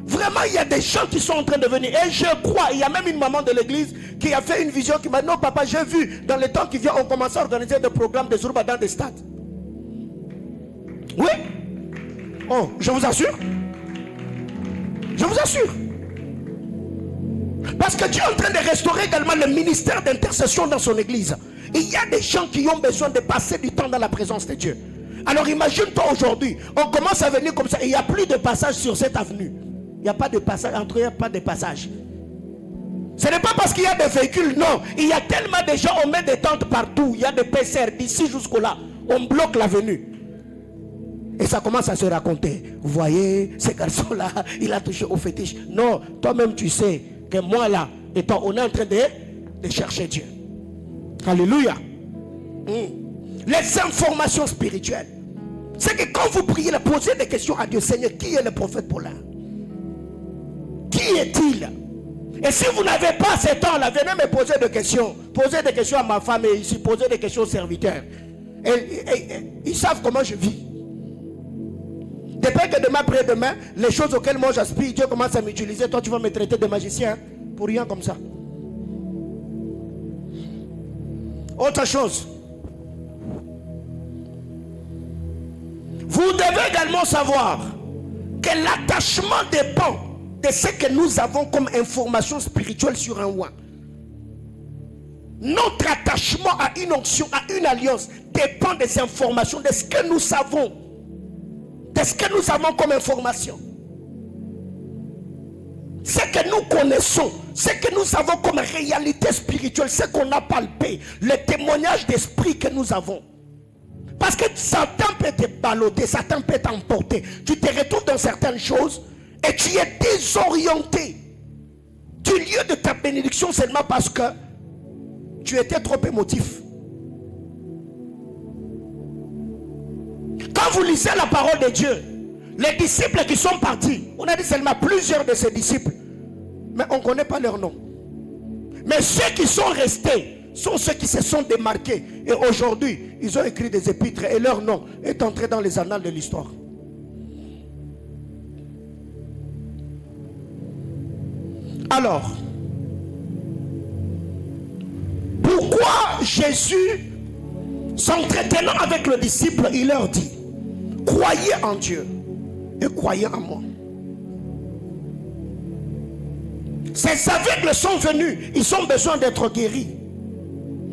Vraiment, il y a des gens qui sont en train de venir. Et je crois, il y a même une maman de l'église qui a fait une vision qui m'a dit, non papa, j'ai vu, dans le temps qui vient, on commence à organiser des programmes de Zoruba dans des stades. Oui. Oh, je vous assure. Je vous assure. Parce que Dieu est en train de restaurer également le ministère d'intercession dans son église. Il y a des gens qui ont besoin de passer du temps dans la présence de Dieu. Alors imagine-toi aujourd'hui, on commence à venir comme ça, et il n'y a plus de passage sur cette avenue. Il n'y a pas de passage, entre eux, il n'y a pas de passage. Ce n'est pas parce qu'il y a des véhicules, non. Il y a tellement de gens, on met des tentes partout. Il y a des PCR d'ici jusqu'au là. On bloque l'avenue. Et ça commence à se raconter. Vous voyez, ce garçon-là, il a touché au fétiche. Non, toi-même tu sais que moi là, et toi, on est en train de chercher Dieu. Alléluia. Les informations spirituelles. C'est que quand vous priez, posez des questions à Dieu. Seigneur, qui est le prophète Paulin? Qui est-il? Et si vous n'avez pas ce temps-là, venez me poser des questions. Posez des questions à ma femme et ici, posez des questions aux serviteurs. Et ils savent comment je vis. Depuis que demain, après-demain, les choses auxquelles moi j'aspire, Dieu commence à m'utiliser. Toi, tu vas me traiter de magicien pour rien comme ça. Autre chose. Vous devez également savoir que l'attachement dépend de ce que nous avons comme information spirituelle sur un roi. Notre attachement à une onction, à une alliance, dépend des informations, de ce que nous savons. De ce que nous avons comme information. Ce que nous connaissons, ce que nous avons comme réalité spirituelle, ce qu'on a palpé, le témoignage d'esprit que nous avons. Parce que Satan peut te balloter, Satan peut t'emporter. Tu te retrouves dans certaines choses et tu es désorienté du lieu de ta bénédiction seulement parce que tu étais trop émotif. Quand vous lisez la parole de Dieu, les disciples qui sont partis, on a dit seulement plusieurs de ces disciples, mais on ne connaît pas leur nom. Mais ceux qui sont restés sont ceux qui se sont démarqués. Et aujourd'hui, ils ont écrit des épîtres et leur nom est entré dans les annales de l'histoire. Alors, pourquoi Jésus, s'entretenant avec le disciple, il leur dit: croyez en Dieu et croyez en moi. Ces aveugles sont venus, ils ont besoin d'être guéris.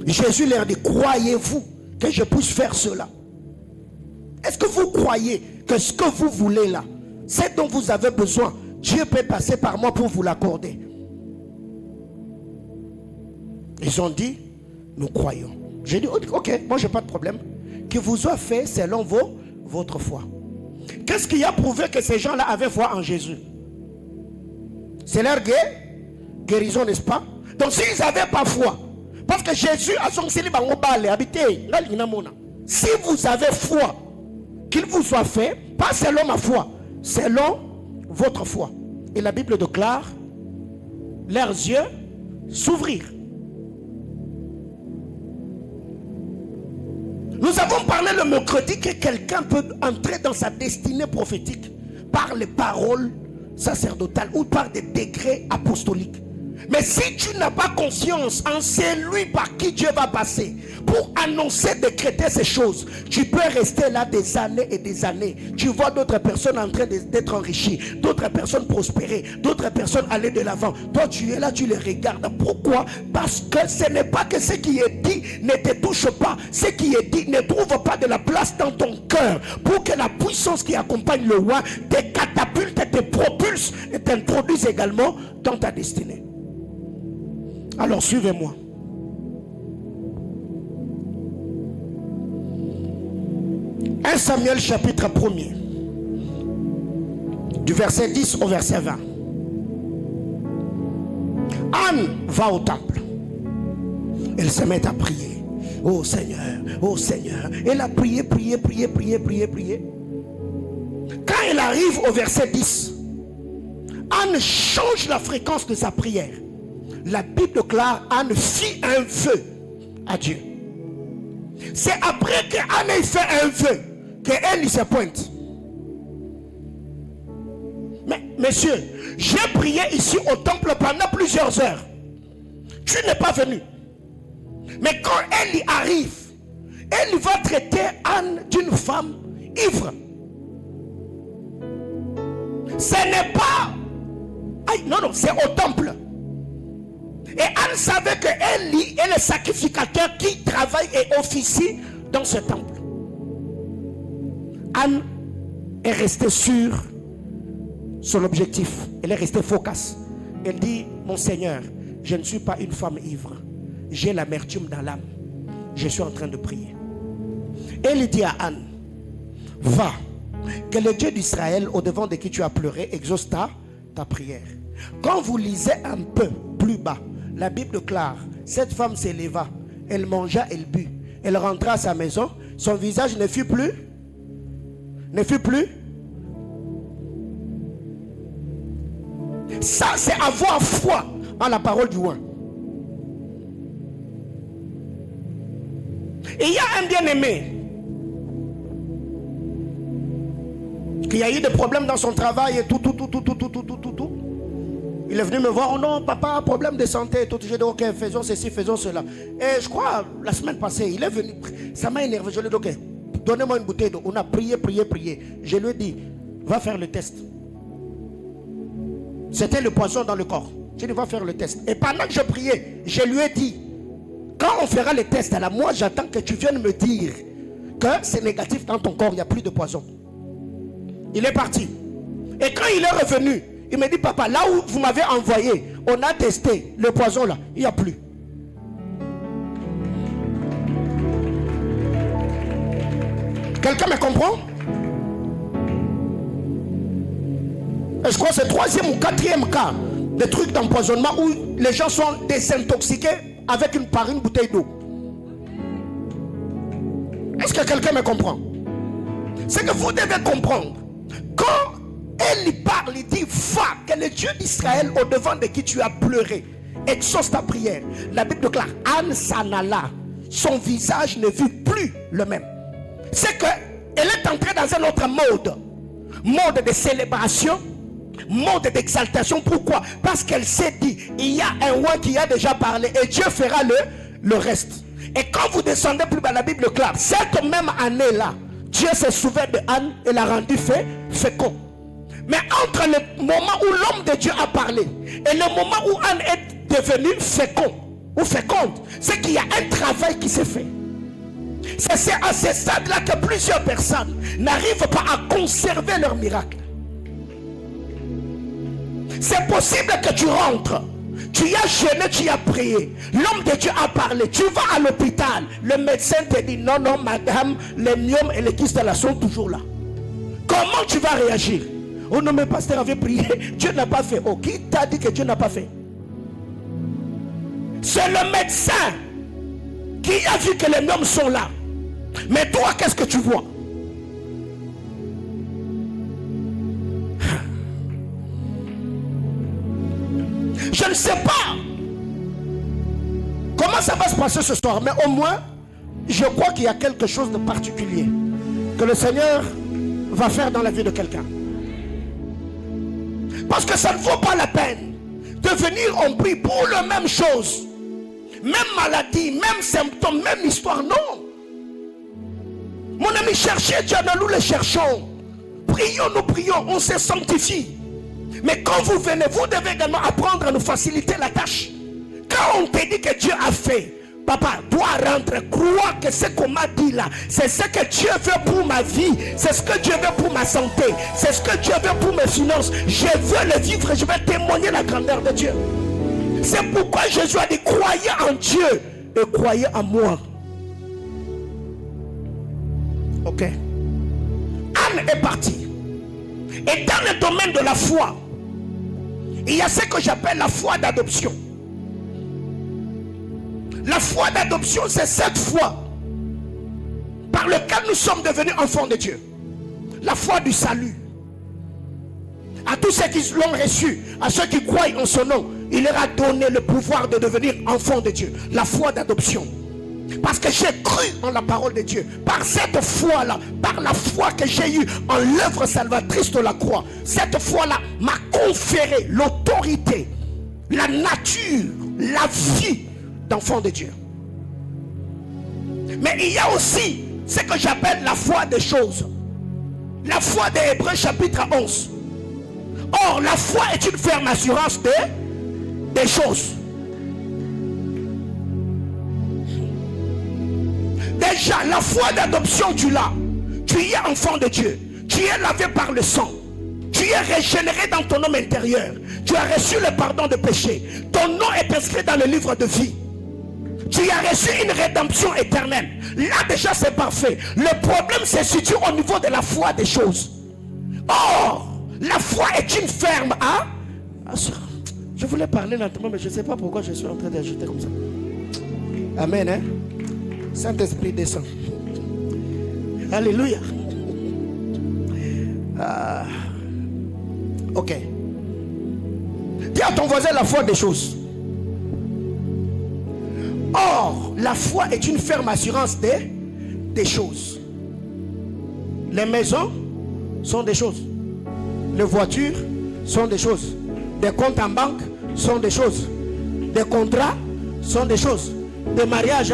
Jésus leur dit: croyez-vous que je puisse faire cela? Est-ce que vous croyez que ce que vous voulez là, c'est dont vous avez besoin, Dieu peut passer par moi pour vous l'accorder? Ils ont dit: nous croyons. J'ai dit: ok, moi j'ai pas de problème. Qu'il vous soit fait selon votre foi. Qu'est-ce qui a prouvé que ces gens-là avaient foi en Jésus? C'est leur guérison, n'est-ce pas? Donc s'ils n'avaient pas foi, parce que Jésus a son célibat, si vous avez foi, qu'il vous soit fait, pas selon ma foi, selon votre foi. Et la Bible déclare leurs yeux s'ouvrir. Nous avons parlé le mercredi que quelqu'un peut entrer dans sa destinée prophétique par les paroles sacerdotales ou par des décrets apostoliques. Mais si tu n'as pas conscience en celui par qui Dieu va passer pour annoncer, décréter ces choses, tu peux rester là des années et des années. Tu vois d'autres personnes en train d'être enrichies, d'autres personnes prospérer, d'autres personnes aller de l'avant. Toi tu es là, tu les regardes. Pourquoi? Parce que ce n'est pas que ce qui est dit ne te touche pas. Ce qui est dit ne trouve pas de la place dans ton cœur pour que la puissance qui accompagne le roi te catapulte, te propulse et t'introduise également dans ta destinée. Alors suivez-moi. Un Samuel chapitre 1er, du verset 10 au verset 20. Anne va au temple. Elle se met à prier. Oh Seigneur, oh Seigneur. Elle a prié. Quand elle arrive au verset 10, Anne change la fréquence de sa prière. La Bible déclare: Anne fit un vœu à Dieu. C'est après qu'Anne ait fait un vœu qu'elle se pointe. Mais monsieur, j'ai prié ici au temple pendant plusieurs heures. Tu n'es pas venu. Mais quand elle y arrive, elle va traiter Anne d'une femme ivre. Ce n'est pas... non, c'est au temple. Et Anne savait que Élie est le sacrificateur qui travaille et officie dans ce temple. Anne est restée sur son objectif. Elle est restée focus. Elle dit: mon Seigneur, je ne suis pas une femme ivre. J'ai l'amertume dans l'âme. Je suis en train de prier. Elle dit à Anne: va, que le Dieu d'Israël, au devant de qui tu as pleuré, exauce ta prière. Quand vous lisez un peu plus bas, la Bible déclare: cette femme s'éleva, elle mangea, elle but, elle rentra à sa maison, son visage ne fut plus. Ça, c'est avoir foi en la parole du roi. Et il y a un bien-aimé qui a eu des problèmes dans son travail et tout. Il est venu me voir: oh non, papa, problème de santé et tout. J'ai dit: ok, faisons ceci, faisons cela. Et je crois, la semaine passée, il est venu. Ça m'a énervé. Je lui ai dit: ok, donnez-moi une bouteille d'eau. On a prié. Je lui ai dit, va faire le test. C'était le poison dans le corps. Je lui ai dit, va faire le test. Et pendant que je priais, je lui ai dit, quand on fera le test, là, moi j'attends que tu viennes me dire que c'est négatif dans ton corps, il n'y a plus de poison. Il est parti. Et quand il est revenu, il me dit, papa, là où vous m'avez envoyé, on a testé le poison là, il n'y a plus. Quelqu'un me comprend? Et je crois que c'est le 3e ou 4e cas de trucs d'empoisonnement où les gens sont désintoxiqués avec une bouteille d'eau. Est-ce que quelqu'un me comprend? C'est que vous devez comprendre. Quand elle lui parle, il dit, va, que le Dieu d'Israël au devant de qui tu as pleuré exauce ta prière. La Bible déclare, Anne s'en alla. Son visage ne vit plus le même. C'est qu'elle est entrée dans un autre mode de célébration, mode d'exaltation. Pourquoi? Parce qu'elle s'est dit, il y a un roi qui a déjà parlé et Dieu fera le reste. Et quand vous descendez plus bas, la Bible déclare, cette même année-là, Dieu s'est souvenu de Anne et l'a rendu fécond. Mais entre le moment où l'homme de Dieu a parlé et le moment où Anne est devenue féconde, c'est qu'il y a un travail qui s'est fait. C'est à ce stade-là que plusieurs personnes n'arrivent pas à conserver leur miracle. C'est possible que tu rentres, tu as jeûné, tu as prié, l'homme de Dieu a parlé, tu vas à l'hôpital, le médecin te dit non, madame, les myomes et les kystes là sont toujours là. Comment tu vas réagir? Oh non, mais pasteur avait prié, Dieu n'a pas fait. Oh, qui t'a dit que Dieu n'a pas fait? C'est le médecin qui a vu que les myomes sont là. Mais toi, qu'est-ce que tu vois? Je ne sais pas comment ça va se passer ce soir, mais au moins, je crois qu'il y a quelque chose de particulier que le Seigneur va faire dans la vie de quelqu'un. Parce que ça ne vaut pas la peine de venir en prie pour la même chose, même maladie, même symptôme, même histoire. Non. Mon ami, cherchez Dieu, nous le cherchons. Prions, nous prions, on se sanctifie. Mais quand vous venez, vous devez également apprendre à nous faciliter la tâche. Quand on te dit que Dieu a fait, papa, dois rentrer, crois que ce qu'on m'a dit là, c'est ce que Dieu veut pour ma vie, c'est ce que Dieu veut pour ma santé, c'est ce que Dieu veut pour mes finances. Je veux le vivre et je vais témoigner la grandeur de Dieu. C'est pourquoi Jésus a dit, croyez en Dieu et croyez en moi. Ok. Anne est partie. Et dans le domaine de la foi, il y a ce que j'appelle la foi d'adoption. La foi d'adoption, c'est cette foi par laquelle nous sommes devenus enfants de Dieu. La foi du salut. À tous ceux qui l'ont reçu, à ceux qui croient en son nom, il leur a donné le pouvoir de devenir enfants de Dieu. La foi d'adoption. Parce que j'ai cru en la parole de Dieu. Par cette foi-là, par la foi que j'ai eue en l'œuvre salvatrice de la croix, cette foi-là m'a conféré l'autorité, la nature, la vie d'enfant de Dieu. Mais il y a aussi ce que j'appelle la foi des choses. La foi des Hébreux chapitre 11. Or, la foi est une ferme assurance des choses. Déjà, la foi d'adoption, tu l'as. Tu es enfant de Dieu. Tu es lavé par le sang. Tu es régénéré dans ton homme intérieur. Tu as reçu le pardon de péché. Ton nom est inscrit dans le livre de vie. Tu as reçu une rédemption éternelle. Là déjà c'est parfait. Le problème se situe au niveau de la foi des choses. Or, la foi est une ferme je voulais parler lentement, mais je ne sais pas pourquoi je suis en train d'ajouter comme ça. Amen, hein? Saint-Esprit descend. Alléluia. Ok. Dis à ton voisin la foi des choses. Or, la foi est une ferme assurance des choses. Les maisons sont des choses. Les voitures sont des choses. Des comptes en banque sont des choses. Des contrats sont des choses. Des mariages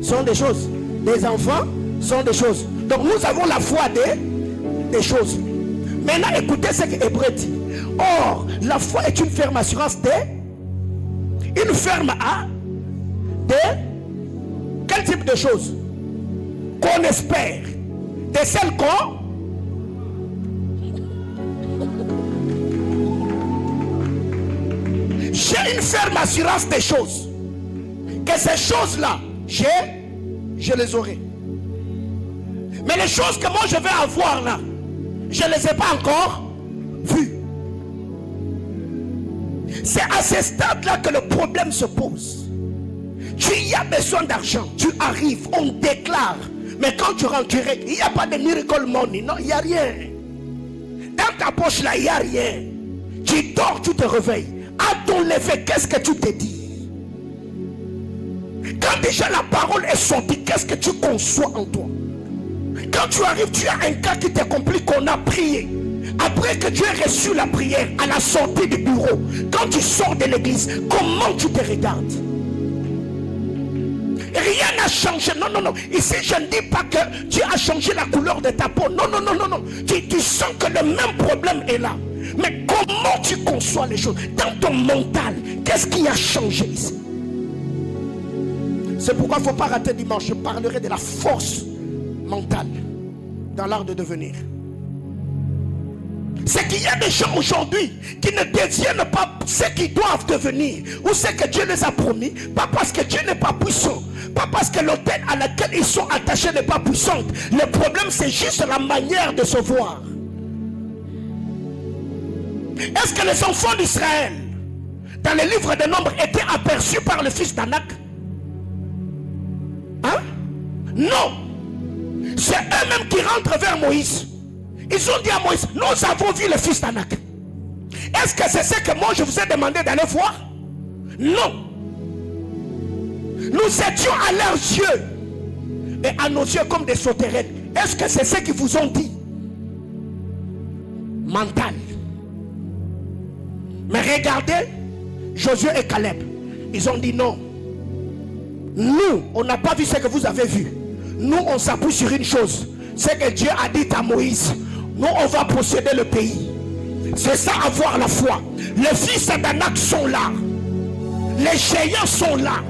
sont des choses. Des enfants sont des choses. Donc nous avons la foi des choses. Maintenant, écoutez ce que Hébreu dit. Or, la foi est une ferme assurance une ferme à quel type de choses qu'on espère, de celles qu'on j'ai une ferme assurance des choses, que ces choses-là je les aurai. Mais les choses que moi je vais avoir là, je ne les ai pas encore vues. C'est à ce stade-là que le problème se pose. Tu y as besoin d'argent, tu arrives, on déclare. Mais quand tu rentres, il n'y a pas de miracle money, non, il n'y a rien. Dans ta poche là, il n'y a rien. Tu dors, tu te réveilles. À ton lever, qu'est-ce que tu te dis? Quand déjà la parole est sortie, qu'est-ce que tu conçois en toi? Quand tu arrives, tu as un cas qui te complique, qu'on a prié. Après que tu aies reçu la prière, à la sortie du bureau, quand tu sors de l'église, comment tu te regardes? Rien n'a changé. Non, non, non. Ici, je ne dis pas que tu as changé la couleur de ta peau. Non, non, non, non, non. Tu sens que le même problème est là. Mais comment tu conçois les choses? Dans ton mental, qu'est-ce qui a changé ici? C'est pourquoi il ne faut pas rater dimanche. Je parlerai de la force mentale dans l'art de devenir. C'est qu'il y a des gens aujourd'hui qui ne deviennent pas ce qu'ils doivent devenir ou ce que Dieu les a promis, pas parce que Dieu n'est pas puissant, pas parce que l'autel à laquelle ils sont attachés n'est pas puissante. Le problème, c'est juste la manière de se voir. Est-ce que les enfants d'Israël dans le livre des Nombres étaient aperçus par le fils d'Anak? Hein? Non. C'est eux-mêmes qui rentrent vers Moïse. Ils ont dit à Moïse, nous avons vu le fils d'Anak. Est-ce que c'est ce que moi je vous ai demandé d'aller voir? Non. Nous étions à leurs yeux et à nos yeux comme des sauterelles. Est-ce que c'est ce qu'ils vous ont dit? Mental. Mais regardez Josué et Caleb. Ils ont dit non. Nous, on n'a pas vu ce que vous avez vu. Nous, on s'appuie sur une chose. C'est que Dieu a dit à Moïse, nous, on va posséder le pays. C'est ça, avoir la foi. Les fils d'Anak sont là. Les géants sont là.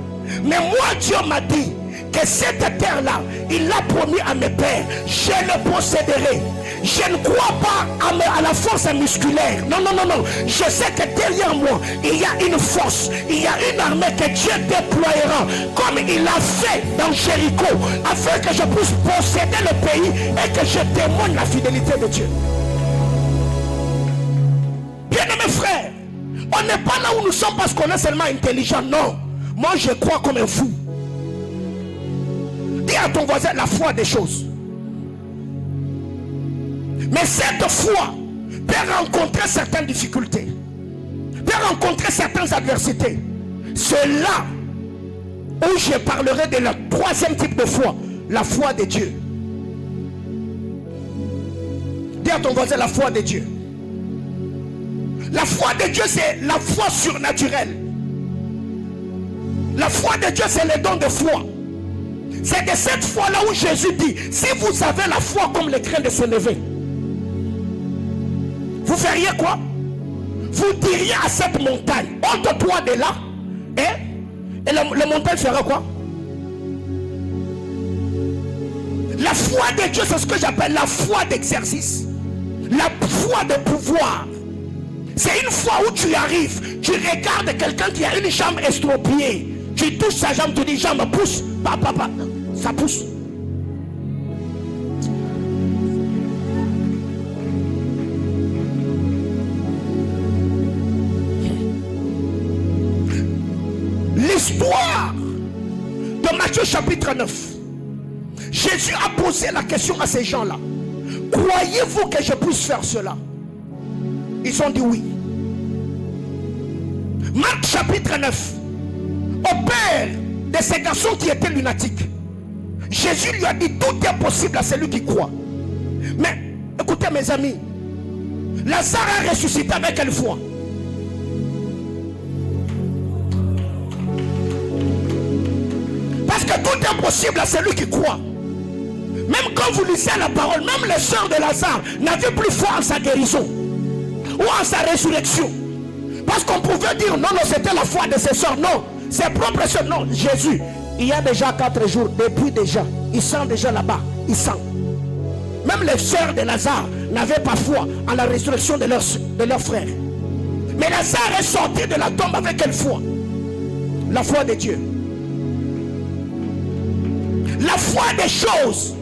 Mais moi, Dieu m'a dit que cette terre-là, il l'a promis à mes pères. Je le posséderai. Je ne crois pas à la force musculaire. Non, non, non, non. Je sais que derrière moi, il y a une force. Il y a une armée que Dieu déploiera. Comme il l'a fait dans Jéricho. Afin que je puisse posséder le pays et que je témoigne la fidélité de Dieu. Bien-aimés frères, on n'est pas là où nous sommes parce qu'on est seulement intelligent. Non. Moi, je crois comme un fou. Dis à ton voisin la foi des choses. Mais cette foi peut rencontrer certaines difficultés, peut rencontrer certaines adversités. C'est là où je parlerai de la troisième type de foi, la foi de Dieu. Dis à ton voisin la foi de Dieu. La foi de Dieu, c'est la foi surnaturelle. La foi de Dieu, c'est le don de foi. C'est de cette foi-là où Jésus dit, si vous avez la foi comme le grain de sénévé, vous feriez quoi? Vous diriez à cette montagne, ôte-toi de là, et la montagne fera quoi? La foi de Dieu, c'est ce que j'appelle la foi d'exercice, la foi de pouvoir. C'est une fois où tu arrives, tu regardes quelqu'un qui a une jambe estropiée, tu touches sa jambe, tu dis jambe pousse, papa, ça pousse. L'histoire de Matthieu chapitre 9. Jésus a posé la question à ces gens-là. Croyez-vous que je puisse faire cela? Ils ont dit oui. Marc chapitre 9. Au père de ces garçons qui étaient lunatiques, Jésus lui a dit tout est possible à celui qui croit. Mais écoutez mes amis, Lazare a ressuscité avec quelle foi? Parce que tout est possible à celui qui croit. Même quand vous lisez la parole, même les sœurs de Lazare n'avaient plus foi en sa guérison ou en sa résurrection. Parce qu'on pouvait dire non, non, c'était la foi de ses sœurs. Non, ses propres sœurs. Non, Jésus, il y a déjà 4 jours, depuis déjà, il sent déjà là-bas, il sent. Même les sœurs de Lazare n'avaient pas foi en la résurrection de leur frère. Mais Lazare est sorti de la tombe avec quelle foi? La foi de Dieu. La foi des choses.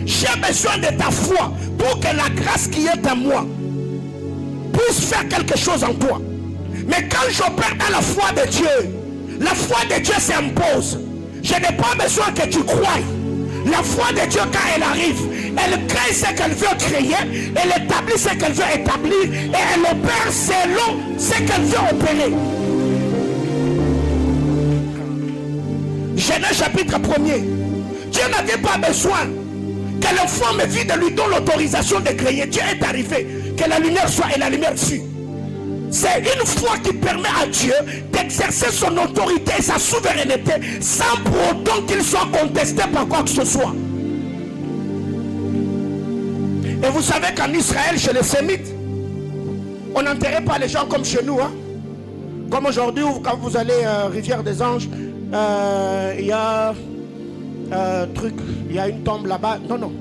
J'ai besoin de ta foi pour que la grâce qui est en moi puisse faire quelque chose en toi. Mais quand j'opère dans la foi de Dieu, la foi de Dieu s'impose. Je n'ai pas besoin que tu croies. La foi de Dieu, quand elle arrive, elle crée ce qu'elle veut créer, elle établit ce qu'elle veut établir, et elle opère selon ce qu'elle veut opérer. Genèse chapitre 1er. Dieu n'avait pas besoin que le forme vide lui donne l'autorisation de créer. Dieu est arrivé, que la lumière soit et la lumière fut. C'est une foi qui permet à Dieu d'exercer son autorité et sa souveraineté sans pour autant qu'il soit contesté par quoi que ce soit. Et vous savez qu'en Israël, chez les Sémites, on n'enterrait pas les gens comme chez nous. Hein? Comme aujourd'hui, quand vous allez à Rivière des Anges, il y a il y a une tombe là-bas. Non, non.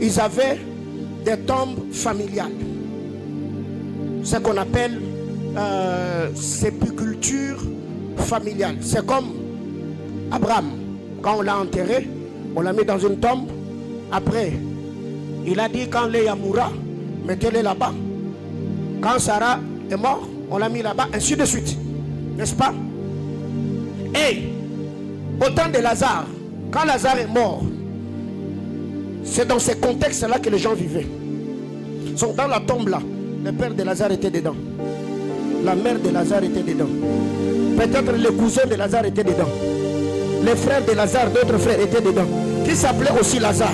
Ils avaient des tombes familiales. Ce qu'on appelle sépulture familiale. C'est comme Abraham. Quand on l'a enterré, on l'a mis dans une tombe. Après, il a dit quand Léa mourra, mettez-le là-bas. Quand Sarah est morte, on l'a mis là-bas, ainsi de suite. N'est-ce pas? Et au temps de Lazare, quand Lazare est mort, c'est dans ces contextes-là que les gens vivaient. Ils sont dans la tombe là. Le père de Lazare était dedans. La mère de Lazare était dedans. Peut-être les cousins de Lazare étaient dedans. Les frères de Lazare, d'autres frères étaient dedans. Qui s'appelait aussi Lazare.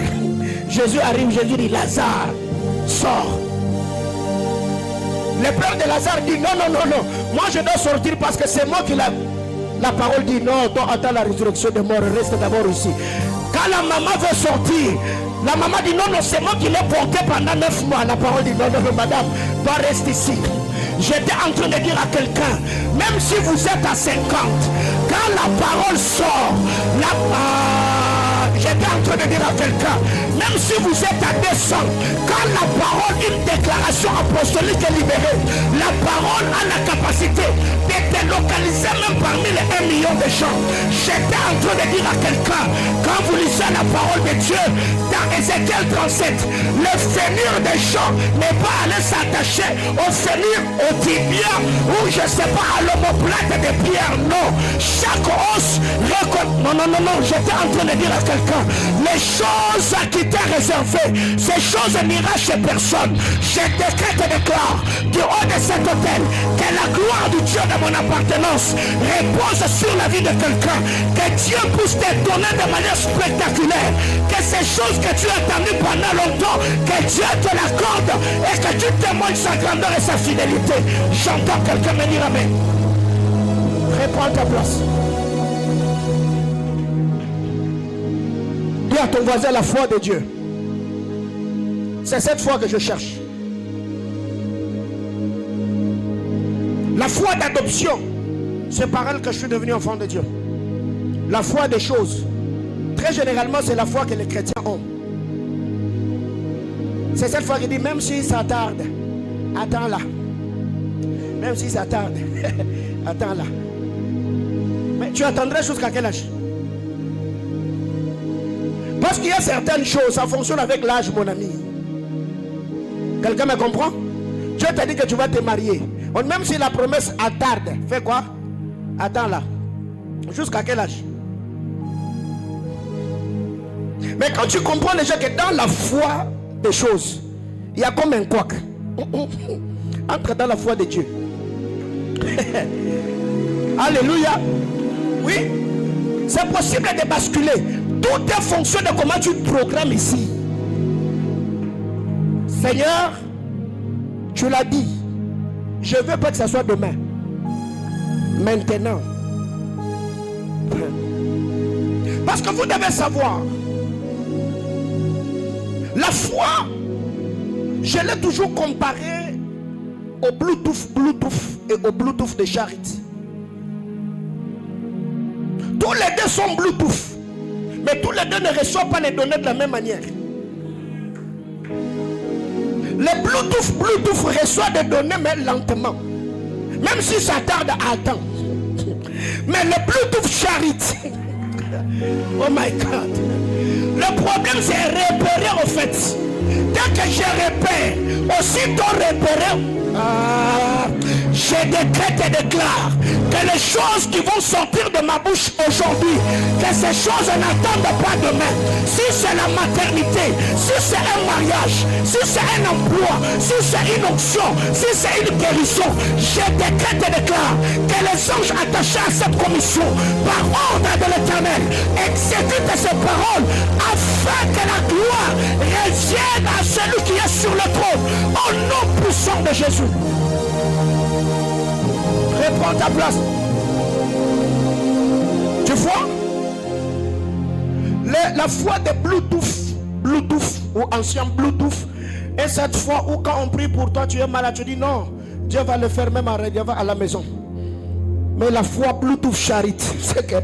Jésus arrive, Jésus dit Lazare, sors. Le père de Lazare dit non, non, non, non. Moi je dois sortir parce que c'est moi qui l'a. La parole dit non, toi attends la résurrection des morts, reste d'abord ici. Quand la maman veut sortir, la maman dit non, non, c'est moi qui l'ai porté pendant 9 mois. La parole dit non, non, non, madame, toi reste ici. J'étais en train de dire à quelqu'un, même si vous êtes à 50, quand la parole sort, j'étais en train de dire à quelqu'un, même si vous êtes à 200, quand la parole, une déclaration apostolique est libérée, la parole a la capacité de te localiser même parmi les 1 million de gens. J'étais en train de dire à quelqu'un, quand vous lisez la parole de Dieu, dans Ézéchiel 37, le fémur des gens n'est pas allé s'attacher au fémur, au tibia, ou je ne sais pas, à l'omoplate de pierre, non. Chaque os, non, non, non, non, j'étais en train de dire à quelqu'un, les choses qui t'ont réservées, ces choses n'ira chez personne. Je décrète et déclare du haut de cet hôtel que la gloire du Dieu de mon appartenance repose sur la vie de quelqu'un, que Dieu puisse te donner de manière spectaculaire, que ces choses que tu as attendues pendant longtemps, que Dieu te l'accorde et que tu témoignes sa grandeur et sa fidélité. J'entends quelqu'un me dire amen. Reprends ta place. Dis à ton voisin la foi de Dieu. C'est cette foi que je cherche. La foi d'adoption, c'est par elle que je suis devenu enfant de Dieu. La foi des choses, très généralement, c'est la foi que les chrétiens ont. C'est cette foi qui dit, même si ça tarde, attends là. Même si ça tarde, attends là. Mais tu attendrais jusqu'à quel âge? Parce qu'il y a certaines choses, ça fonctionne avec l'âge, mon ami. Quelqu'un me comprend? Dieu t'a dit que tu vas te marier. Même si la promesse attarde, fais quoi? Attends là. Jusqu'à quel âge? Mais quand tu comprends déjà que dans la foi des choses, il y a comme un couac. Entre dans la foi de Dieu. Alléluia. Oui. C'est possible de basculer. Tout est fonction de comment tu programmes ici. Seigneur, tu l'as dit. Je ne veux pas que ça soit demain. Maintenant. Parce que vous devez savoir La foi, je l'ai toujours comparé au Bluetooth et au Bluetooth de Charity. Tous les deux sont Bluetooth, mais tous les deux ne reçoivent pas les données de la même manière. Le Bluetooth reçoit des données, mais lentement. Même si ça tarde à attendre. Mais le Bluetooth Charity, oh my God. Le problème c'est repérer au fait. Dès que je repère, aussitôt repérer, je décrète et déclare que les choses qui vont sortir de ma bouche aujourd'hui, que ces choses n'attendent pas demain. Si c'est la maternité, si c'est un mariage, si c'est un emploi, si c'est une onction, si c'est une guérison, je décrète et déclare que les anges attachés à cette commission, par ordre de l'Éternel, exécutent ces paroles afin que la gloire revienne à celui qui est sur le trône, au nom puissant de Jésus. Reprends ta place. Tu vois, la foi de Bluetooth ou ancien Bluetooth, et cette fois où quand on prie pour toi tu es malade, tu dis non, Dieu va le faire même à la maison. Mais la foi Bluetooth Charity, c'est que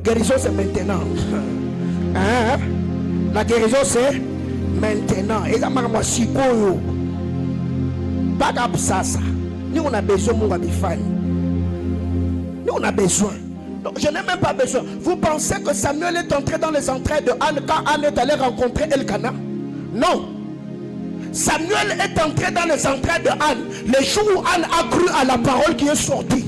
guérison c'est maintenant. Hein? La guérison c'est maintenant. Et ça m'a dit pas comme ça. Nous on a besoin mon ami Fanny. Nous on a besoin. Donc je n'ai même pas besoin. Vous pensez que Samuel est entré dans les entrailles de Anne quand Anne est allée rencontrer Elkanah? Non. Samuel est entré dans les entrailles de Anne le jour où Anne a cru à la parole qui est sortie.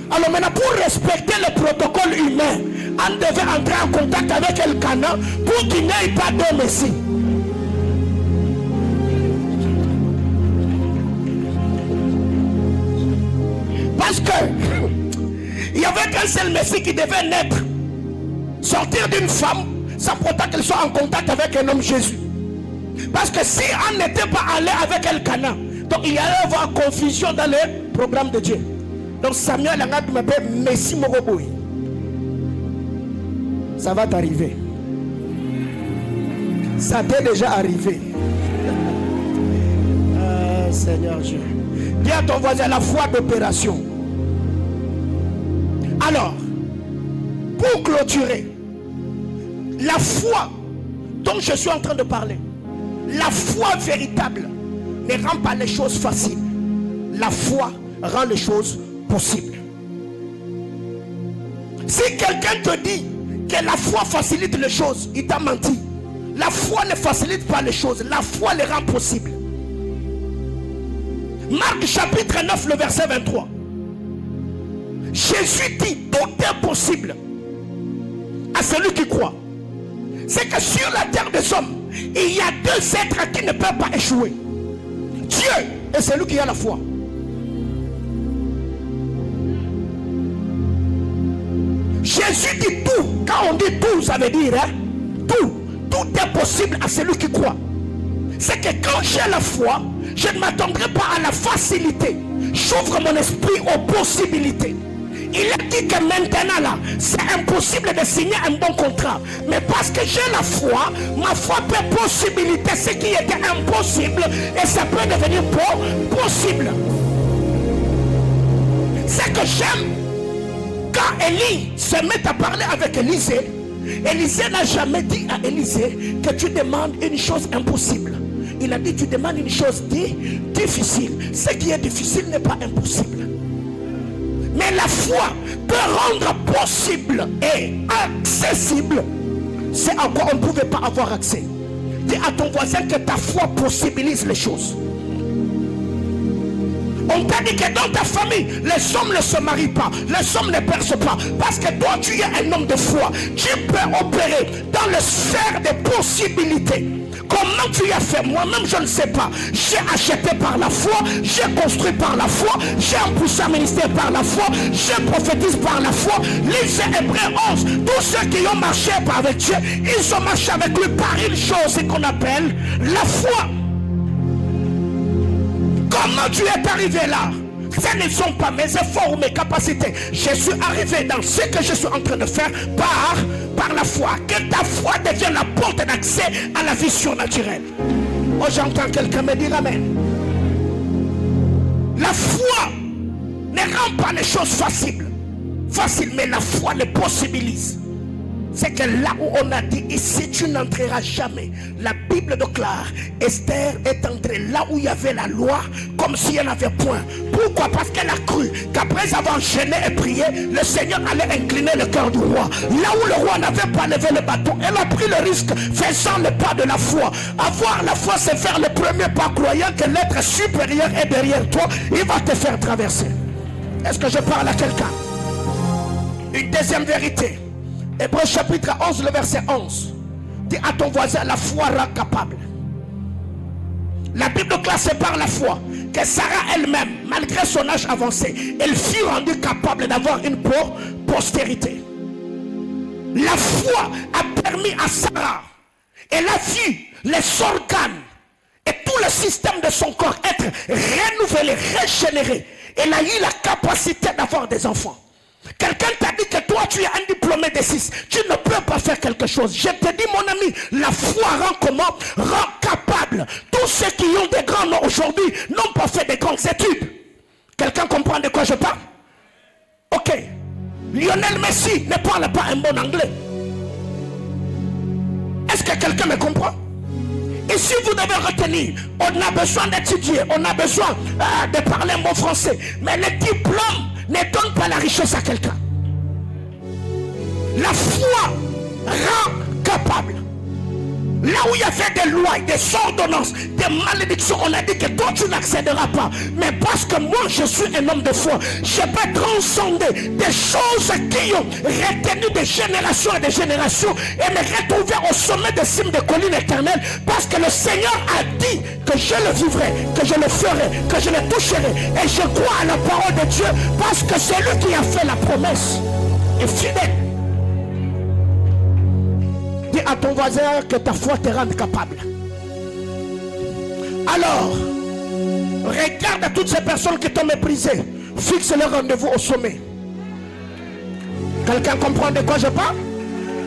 Alors maintenant, pour respecter le protocole humain, Anne devait entrer en contact avec Elkanah pour qu'il n'ait pas de Messie. Parce que il n'y avait qu'un seul Messie qui devait naître, sortir d'une femme, sans pourtant qu'elle soit en contact avec un homme, Jésus. Parce que si Anne n'était pas allé avec Elkanah, donc il y allait avoir confusion dans le programme de Dieu. Donc Samuel a dit Messie Moroboui. Ça va t'arriver. Ça t'est déjà arrivé. Seigneur Dieu. Dis à ton voisin la foi d'opération. Alors, pour clôturer, la foi dont je suis en train de parler, la foi véritable ne rend pas les choses faciles. La foi rend les choses possibles. Si quelqu'un te dit que la foi facilite les choses, il t'a menti. La foi ne facilite pas les choses, la foi les rend possibles. Marc chapitre 9, le verset 23. Jésus dit, tout est possible à celui qui croit. C'est que sur la terre des hommes, il y a deux êtres qui ne peuvent pas échouer. Dieu et celui qui a la foi. Jésus dit tout. Quand on dit tout, ça veut dire tout. Tout est possible à celui qui croit. C'est que quand j'ai la foi, je ne m'attendrai pas à la facilité. J'ouvre mon esprit aux possibilités. Il est dit que maintenant là, c'est impossible de signer un bon contrat. Mais parce que j'ai la foi, ma foi peut possibiliter ce qui était impossible et ça peut devenir possible. C'est que j'aime quand Élie se met à parler avec Élisée. Élisée n'a jamais dit à Élisée que tu demandes une chose impossible. Il a dit tu demandes une chose difficile. Ce qui est difficile n'est pas impossible. Mais la foi peut rendre possible et accessible ce à quoi on ne pouvait pas avoir accès. Dis à ton voisin que ta foi possibilise les choses. On t'a dit que dans ta famille, les hommes ne se marient pas, les hommes ne percent pas. Parce que toi, tu es un homme de foi. Tu peux opérer dans le sphère des possibilités. Comment tu as fait? Moi-même, je ne sais pas. J'ai acheté par la foi, j'ai construit par la foi, j'ai poussé un ministère par la foi, j'ai prophétisé par la foi. Lisez Hébreux 11. Tous ceux qui ont marché avec Dieu, ils ont marché avec lui par une chose qu'on appelle la foi. Comment tu es arrivé là? Ce ne sont pas mes efforts ou mes capacités. Je suis arrivé dans ce que je suis en train de faire par la foi. Que ta foi devienne la porte d'accès à la vie surnaturelle. Oh, j'entends quelqu'un me dire amen. La foi ne rend pas les choses faciles, mais la foi les possibilise. C'est que là où on a dit ici tu n'entreras jamais, la Bible déclare, Esther est entrée là où il y avait la loi comme s'il n'y en avait point. Pourquoi? Parce qu'elle a cru qu'après avoir gêné et prié, le Seigneur allait incliner le cœur du roi. Là où le roi n'avait pas levé le bâton, elle a pris le risque faisant le pas de la foi. Avoir la foi, c'est faire le premier pas, croyant que l'être supérieur est derrière toi, il va te faire traverser. Est-ce que je parle à quelqu'un? Une deuxième vérité, Hébreux chapitre 11, le verset 11. Dis à ton voisin, la foi rend capable. La Bible classe par la foi que Sarah elle-même, malgré son âge avancé, elle fut rendue capable d'avoir une postérité. La foi a permis à Sarah, elle a vu les organes et tout le système de son corps être renouvelé, régénéré. Elle a eu la capacité d'avoir des enfants. Quelqu'un t'a dit que toi tu es un diplômé de 6, tu ne peux pas faire quelque chose. Je te dis mon ami, la foi rend comment? Rend capable. Tous ceux qui ont des grands noms aujourd'hui n'ont pas fait de grandes études. Quelqu'un comprend de quoi je parle? Ok. Lionel Messi ne parle pas un bon anglais. Est-ce que quelqu'un me comprend? Et si vous devez retenir, on a besoin d'étudier, on a besoin de parler un bon français, mais le diplôme ne donne pas la richesse à quelqu'un. La foi rend capable. Là où il y avait des lois, des ordonnances, des malédictions, on a dit que toi tu n'accéderas pas. Mais parce que moi je suis un homme de foi, je peux transcender des choses qui ont retenu des générations et des générations et me retrouver au sommet des cimes de collines éternelles, parce que le Seigneur a dit que je le vivrai, que je le ferai, que je le toucherai. Et je crois à la parole de Dieu, parce que c'est lui qui a fait la promesse est fidèle. Dis à ton voisin que ta foi te rende capable. Alors, regarde toutes ces personnes qui t'ont méprisé, fixe leur rendez-vous au sommet. Quelqu'un comprend de quoi je parle?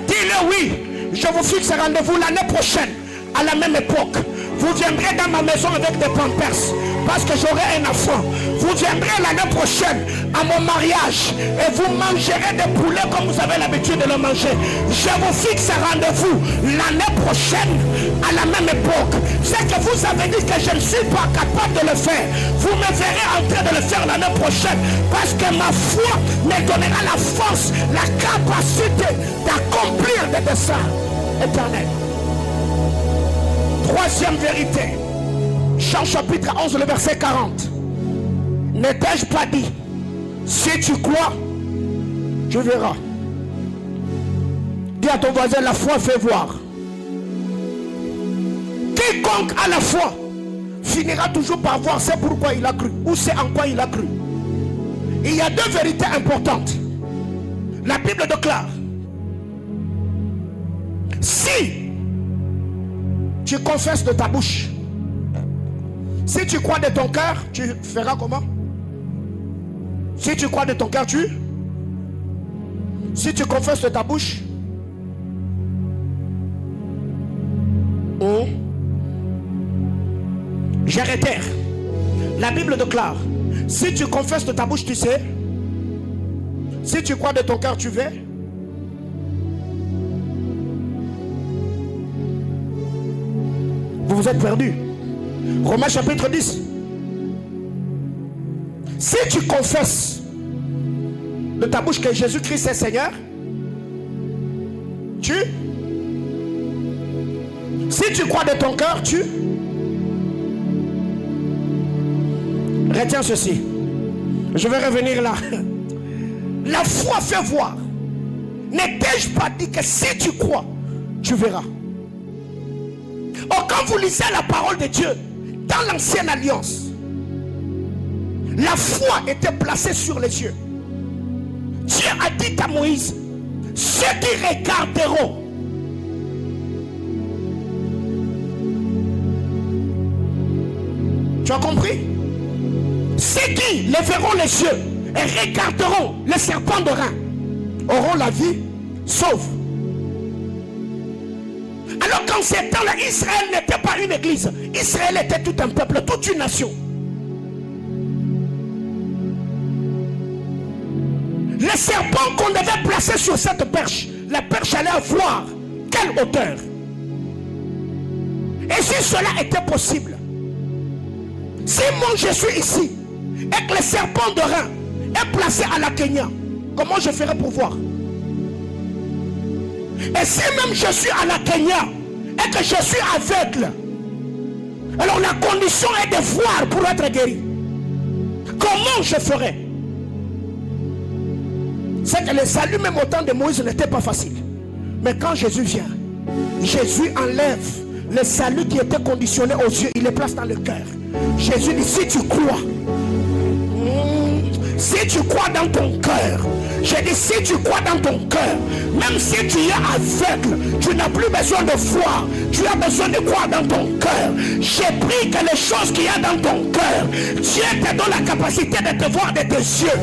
Dis-le oui, je vous fixe un rendez-vous l'année prochaine, à la même époque. Vous viendrez dans ma maison avec des pampers, parce que j'aurai un enfant. Vous viendrez l'année prochaine à mon mariage et vous mangerez des poulets comme vous avez l'habitude de le manger. Je vous fixe un rendez-vous l'année prochaine à la même époque. C'est que vous avez dit que je ne suis pas capable de le faire. Vous me verrez en train de le faire l'année prochaine, parce que ma foi me donnera la force, la capacité d'accomplir des desseins éternels. Troisième vérité, Jean chapitre 11, le verset 40. Ne t'ai-je pas dit, si tu crois, tu verras. Dis à ton voisin, la foi fait voir. Quiconque a la foi finira toujours par voir c'est pourquoi il a cru, ou c'est en quoi il a cru. Il y a deux vérités importantes. La Bible déclare, si tu confesses de ta bouche, si tu crois de ton cœur, tu feras comment? Si tu crois de ton cœur, si tu confesses de ta bouche, j'arrête. La Bible déclare, si tu confesses de ta bouche, tu sais. Si tu crois de ton cœur, tu veux. Vous vous êtes perdus. Romains chapitre 10. Si tu confesses de ta bouche que Jésus-Christ est Seigneur, si tu crois de ton cœur, retiens ceci. Je vais revenir là. La foi fait voir. Ne t'ai-je pas dit que si tu crois, tu verras? Or, quand vous lisez la parole de Dieu dans l'ancienne alliance, la foi était placée sur les yeux. Dieu a dit à Moïse, ceux qui regarderont, tu as compris? Ceux qui lèveront les yeux et regarderont le serpent de rein auront la vie sauve. Alors qu'en ces temps-là, Israël n'était pas une église. Israël était tout un peuple, toute une nation. Le serpent qu'on devait placer sur cette perche, la perche allait avoir quelle hauteur? Et si cela était possible, si moi je suis ici et que le serpent de rein est placé à la Kenya, comment je ferai pour voir? Et si même je suis à la Kenya et que je suis aveugle, alors la condition est de voir pour être guéri. Comment je ferai? C'est que le salut même au temps de Moïse n'était pas facile. Mais quand Jésus vient, Jésus enlève le salut qui était conditionné aux yeux, il le place dans le cœur. Jésus dit, si tu crois, si tu crois dans ton cœur, j'ai dit si tu crois dans ton cœur, même si tu es aveugle, tu n'as plus besoin de voir, tu as besoin de croire dans ton cœur. J'ai pris que les choses qu'il y a dans ton cœur, Dieu te donne la capacité de te voir de tes yeux.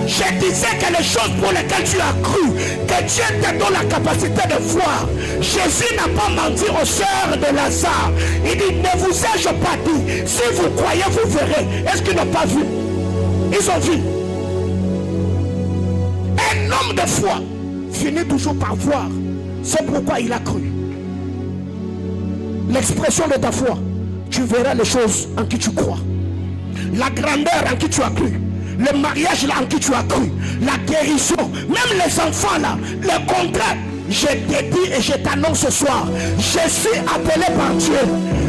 Je disais que les choses pour lesquelles tu as cru, que Dieu te donne la capacité de voir. Jésus n'a pas menti aux sœurs de Lazare. Il dit, ne vous ai-je pas dit, si vous croyez, vous verrez. Est-ce qu'ils n'ont pas vu? Ils ont vu. Un homme de foi finit toujours par voir. C'est pourquoi il a cru. L'expression de ta foi, tu verras les choses en qui tu crois. La grandeur en qui tu as cru. Le mariage là en qui tu as cru, la guérison, même les enfants là, le contrat, je te dis et je t'annonce ce soir, je suis appelé par Dieu.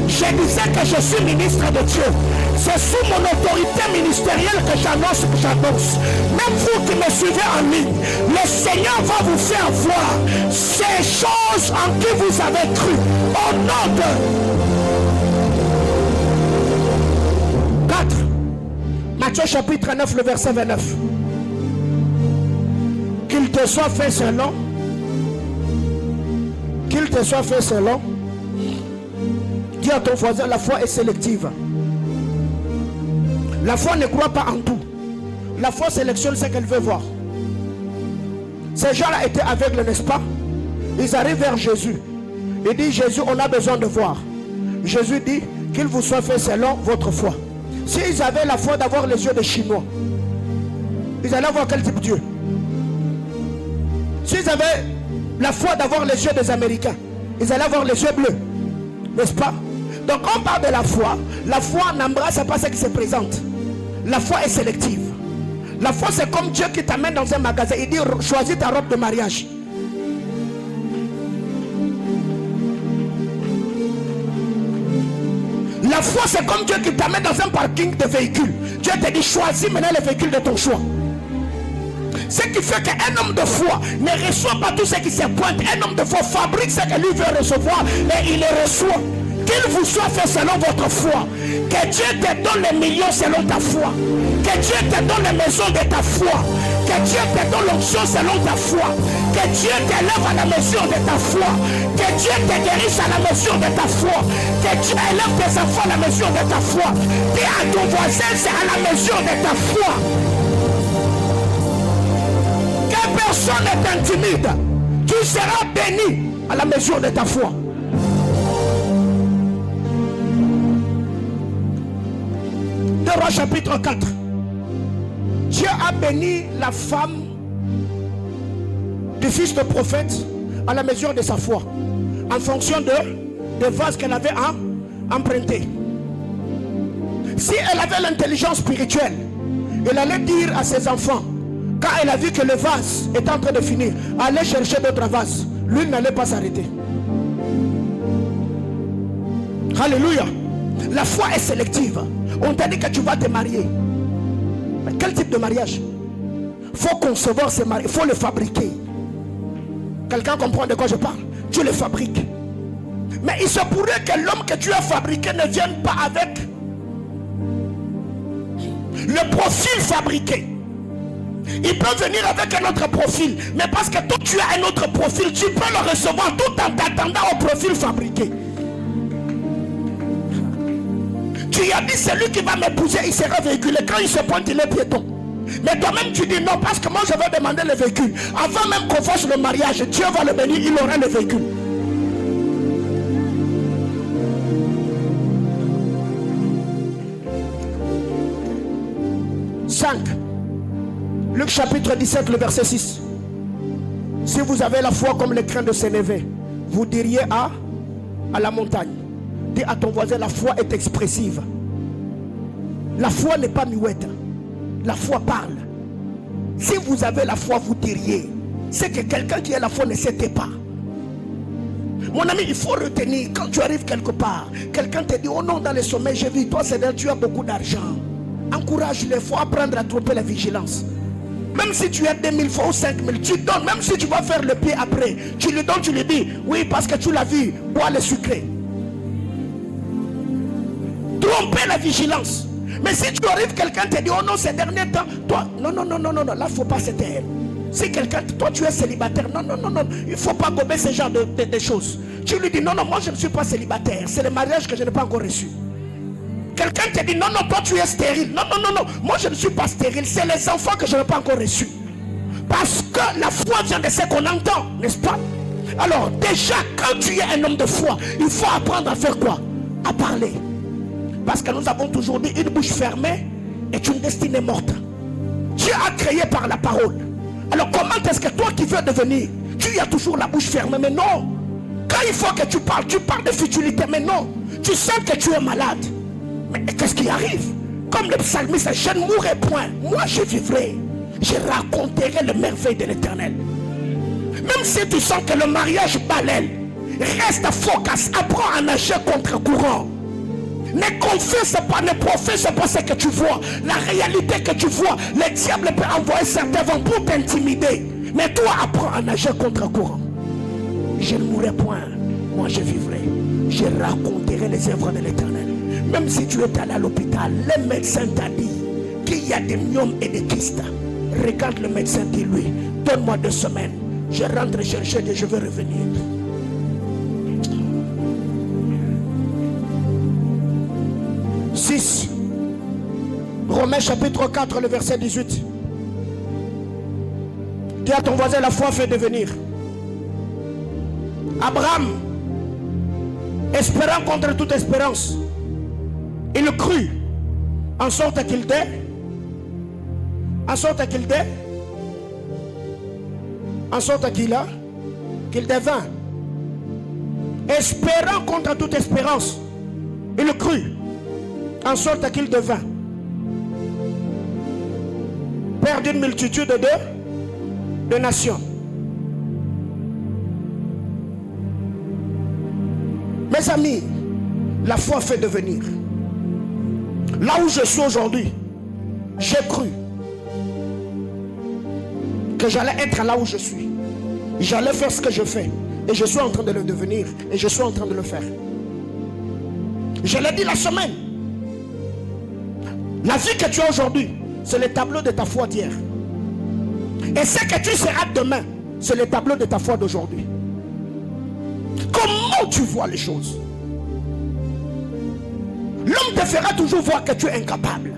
Je disais que je suis ministre de Dieu. C'est sous mon autorité ministérielle que j'annonce. Même vous qui me suivez en ligne, le Seigneur va vous faire voir ces choses en qui vous avez cru. Au nom de... 4. Matthieu chapitre 9, le verset 29. Qu'il te soit fait selon. Qu'il te soit fait selon. Dis à ton voisin, la foi est sélective. La foi ne croit pas en tout. La foi sélectionne ce qu'elle veut voir. Ces gens-là étaient aveugles, n'est-ce pas? Ils arrivent vers Jésus. Il dit, Jésus, on a besoin de voir. Jésus dit, qu'il vous soit fait selon votre foi. S'ils avaient la foi d'avoir les yeux des Chinois, ils allaient voir quel type de Dieu? S'ils avaient la foi d'avoir les yeux des Américains, ils allaient avoir les yeux bleus, n'est-ce pas? Donc on parle de la foi n'embrasse pas ce qui se présente. La foi est sélective. La foi c'est comme Dieu qui t'amène dans un magasin, il dit choisis ta robe de mariage. La foi c'est comme Dieu qui t'amène dans un parking de véhicules. Dieu te dit choisis maintenant le véhicule de ton choix. Ce qui fait qu'un homme de foi ne reçoit pas tout ce qui se pointe. Un homme de foi fabrique ce que lui veut recevoir et il le reçoit. Qu'il vous soit fait selon votre foi. Que Dieu te donne les millions selon ta foi. Que Dieu te donne les maisons de ta foi. Que Dieu te donne l'onction selon ta foi. Que Dieu t'élève à la mesure de ta foi. Que Dieu te guérisse à la mesure de ta foi. Que Dieu élève tes enfants à la mesure de ta foi. Dis à ton voisin, c'est à la mesure de ta foi. Que personne ne t'intimide. Tu seras béni à la mesure de ta foi. De Rois chapitre 4. Dieu a béni la femme du fils de prophète à la mesure de sa foi, en fonction des vases qu'elle avait empruntés. Si elle avait l'intelligence spirituelle, elle allait dire à ses enfants, quand elle a vu que le vase était en train de finir, allez chercher d'autres vases. L'huile n'allait pas s'arrêter. Alléluia. La foi est sélective. On t'a dit que tu vas te marier. Mais quel type de mariage? Il faut concevoir ce mariage, il faut le fabriquer. Quelqu'un comprend de quoi je parle? Tu le fabriques. Mais il se pourrait que l'homme que tu as fabriqué ne vienne pas avec le profil fabriqué. Il peut venir avec un autre profil, mais parce que toi tu as un autre profil, tu peux le recevoir tout en t'attendant au profil fabriqué. Tu as dit celui qui va m'épouser, il sera véhiculé. Quand il se pointe, il est piéton. Mais toi-même tu dis non, parce que moi je vais demander le véhicule. Avant même qu'on fasse le mariage, Dieu va le bénir, il aura le véhicule. Luc chapitre 17, le verset 6. Si vous avez la foi comme les crins de Sénévé, vous diriez à la montagne. Dis à ton voisin, la foi est expressive. La foi n'est pas muette. La foi parle. Si vous avez la foi, vous diriez. C'est que quelqu'un qui a la foi ne s'était pas. Mon ami, il faut retenir, quand tu arrives quelque part, quelqu'un te dit, oh non, dans les sommets, j'ai vu, toi, c'est tu as beaucoup d'argent. Encourage-les, il faut apprendre à tromper la vigilance. Même si tu as 2000 fois ou 5000, tu donnes, même si tu vas faire le pied après, tu lui donnes, tu lui dis, oui, parce que tu l'as vu, bois le sucré. Tromper la vigilance. Mais si tu arrives, quelqu'un te dit, oh non, ces derniers temps, toi, non, là, il ne faut pas se taire. Si quelqu'un, toi tu es célibataire, non, il ne faut pas gober ce genre de choses. Tu lui dis, non, moi je ne suis pas célibataire, c'est le mariage que je n'ai pas encore reçu. Quelqu'un te dit, non, toi tu es stérile, non, moi je ne suis pas stérile, c'est les enfants que je n'ai pas encore reçus. Parce que la foi vient de ce qu'on entend, n'est-ce pas? Alors déjà, quand tu es un homme de foi, il faut apprendre à faire quoi? À parler. Parce que nous avons toujours dit, une bouche fermée est une destinée morte. Dieu a créé par la parole. Alors comment est-ce que toi qui veux devenir, tu as toujours la bouche fermée? Mais non. Quand il faut que tu parles de futilité. Mais non. Tu sais que tu es malade. Mais qu'est-ce qui arrive? Comme le psalmiste, je ne mourrai point. Moi je vivrai. Je raconterai les merveilles de l'Éternel. Même si tu sens que le mariage bat l'aile, reste focus. Apprends à nager contre courant. Ne confesse pas, ne professe pas ce que tu vois. La réalité que tu vois, le diable peut envoyer certains vents pour t'intimider. Mais toi, apprends à nager contre courant. Je ne mourrai point, moi je vivrai. Je raconterai les œuvres de l'Éternel. Même si tu es allé à l'hôpital, le médecin t'a dit qu'il y a des myomes et des kystes. Regarde le médecin, dis-lui, donne-moi 2 semaines. Je rentre chercher et je vais revenir. Romains chapitre 4, le verset 18. Dis à ton voisin, la foi fait devenir. Abraham, espérant contre toute espérance, il crut en sorte qu'il devint. Espérant contre toute espérance, il crut en sorte qu'il devint père d'une multitude de nations. Mes amis, la foi fait devenir. Là où je suis aujourd'hui, j'ai cru que j'allais être là où je suis. J'allais faire ce que je fais. Et je suis en train de le devenir. Et je suis en train de le faire. Je l'ai dit la semaine. La vie que tu as aujourd'hui, c'est le tableau de ta foi d'hier. Et ce que tu seras demain, c'est le tableau de ta foi d'aujourd'hui. Comment tu vois les choses? L'homme te fera toujours voir que tu es incapable,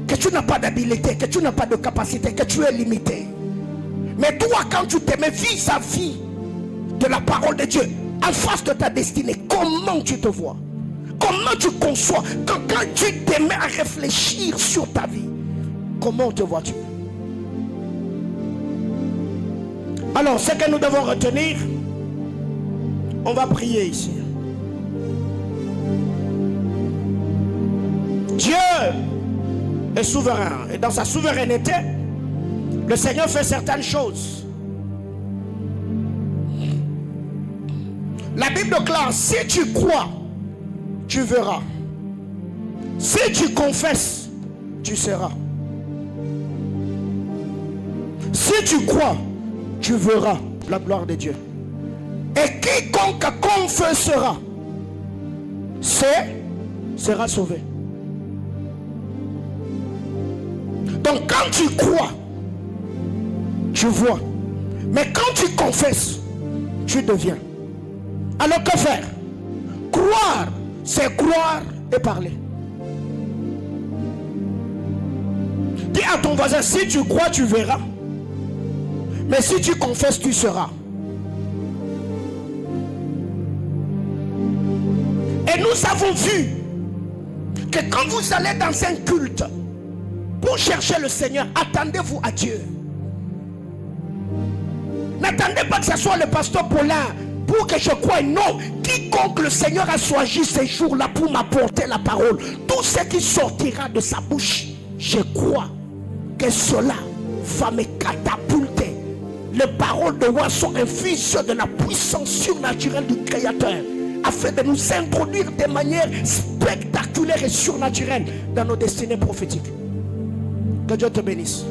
que tu n'as pas d'habilité, que tu n'as pas de capacité, que tu es limité. Mais toi, quand tu te mets vis-à-vis de la parole de Dieu, en face de ta destinée, comment tu te vois? Comment tu conçois? Quand tu te mets à réfléchir sur ta vie, comment te vois-tu? Alors, ce que nous devons retenir, on va prier ici. Dieu est souverain. Et dans sa souveraineté, le Seigneur fait certaines choses. La Bible déclare, si tu crois, tu verras. Si tu confesses, tu seras. Si tu crois, tu verras la gloire de Dieu. Et quiconque confessera sera sauvé. Donc quand tu crois, tu vois. Mais quand tu confesses, tu deviens. Alors que faire? Croire, c'est croire et parler. Dis à ton voisin, si tu crois, tu verras. Mais si tu confesses, tu seras. Et nous avons vu que quand vous allez dans un culte, Pour chercher le Seigneur, attendez-vous à Dieu. N'attendez pas que ce soit le pasteur Paulin pour que je croie. Non, quiconque le Seigneur a choisi ces jours-là pour m'apporter la parole, tout ce qui sortira de sa bouche, je crois que cela va me catapulter. Les paroles de roi sont infuses de la puissance surnaturelle du Créateur, afin de nous introduire de manière spectaculaire et surnaturelle dans nos destinées prophétiques. Que Dieu te bénisse.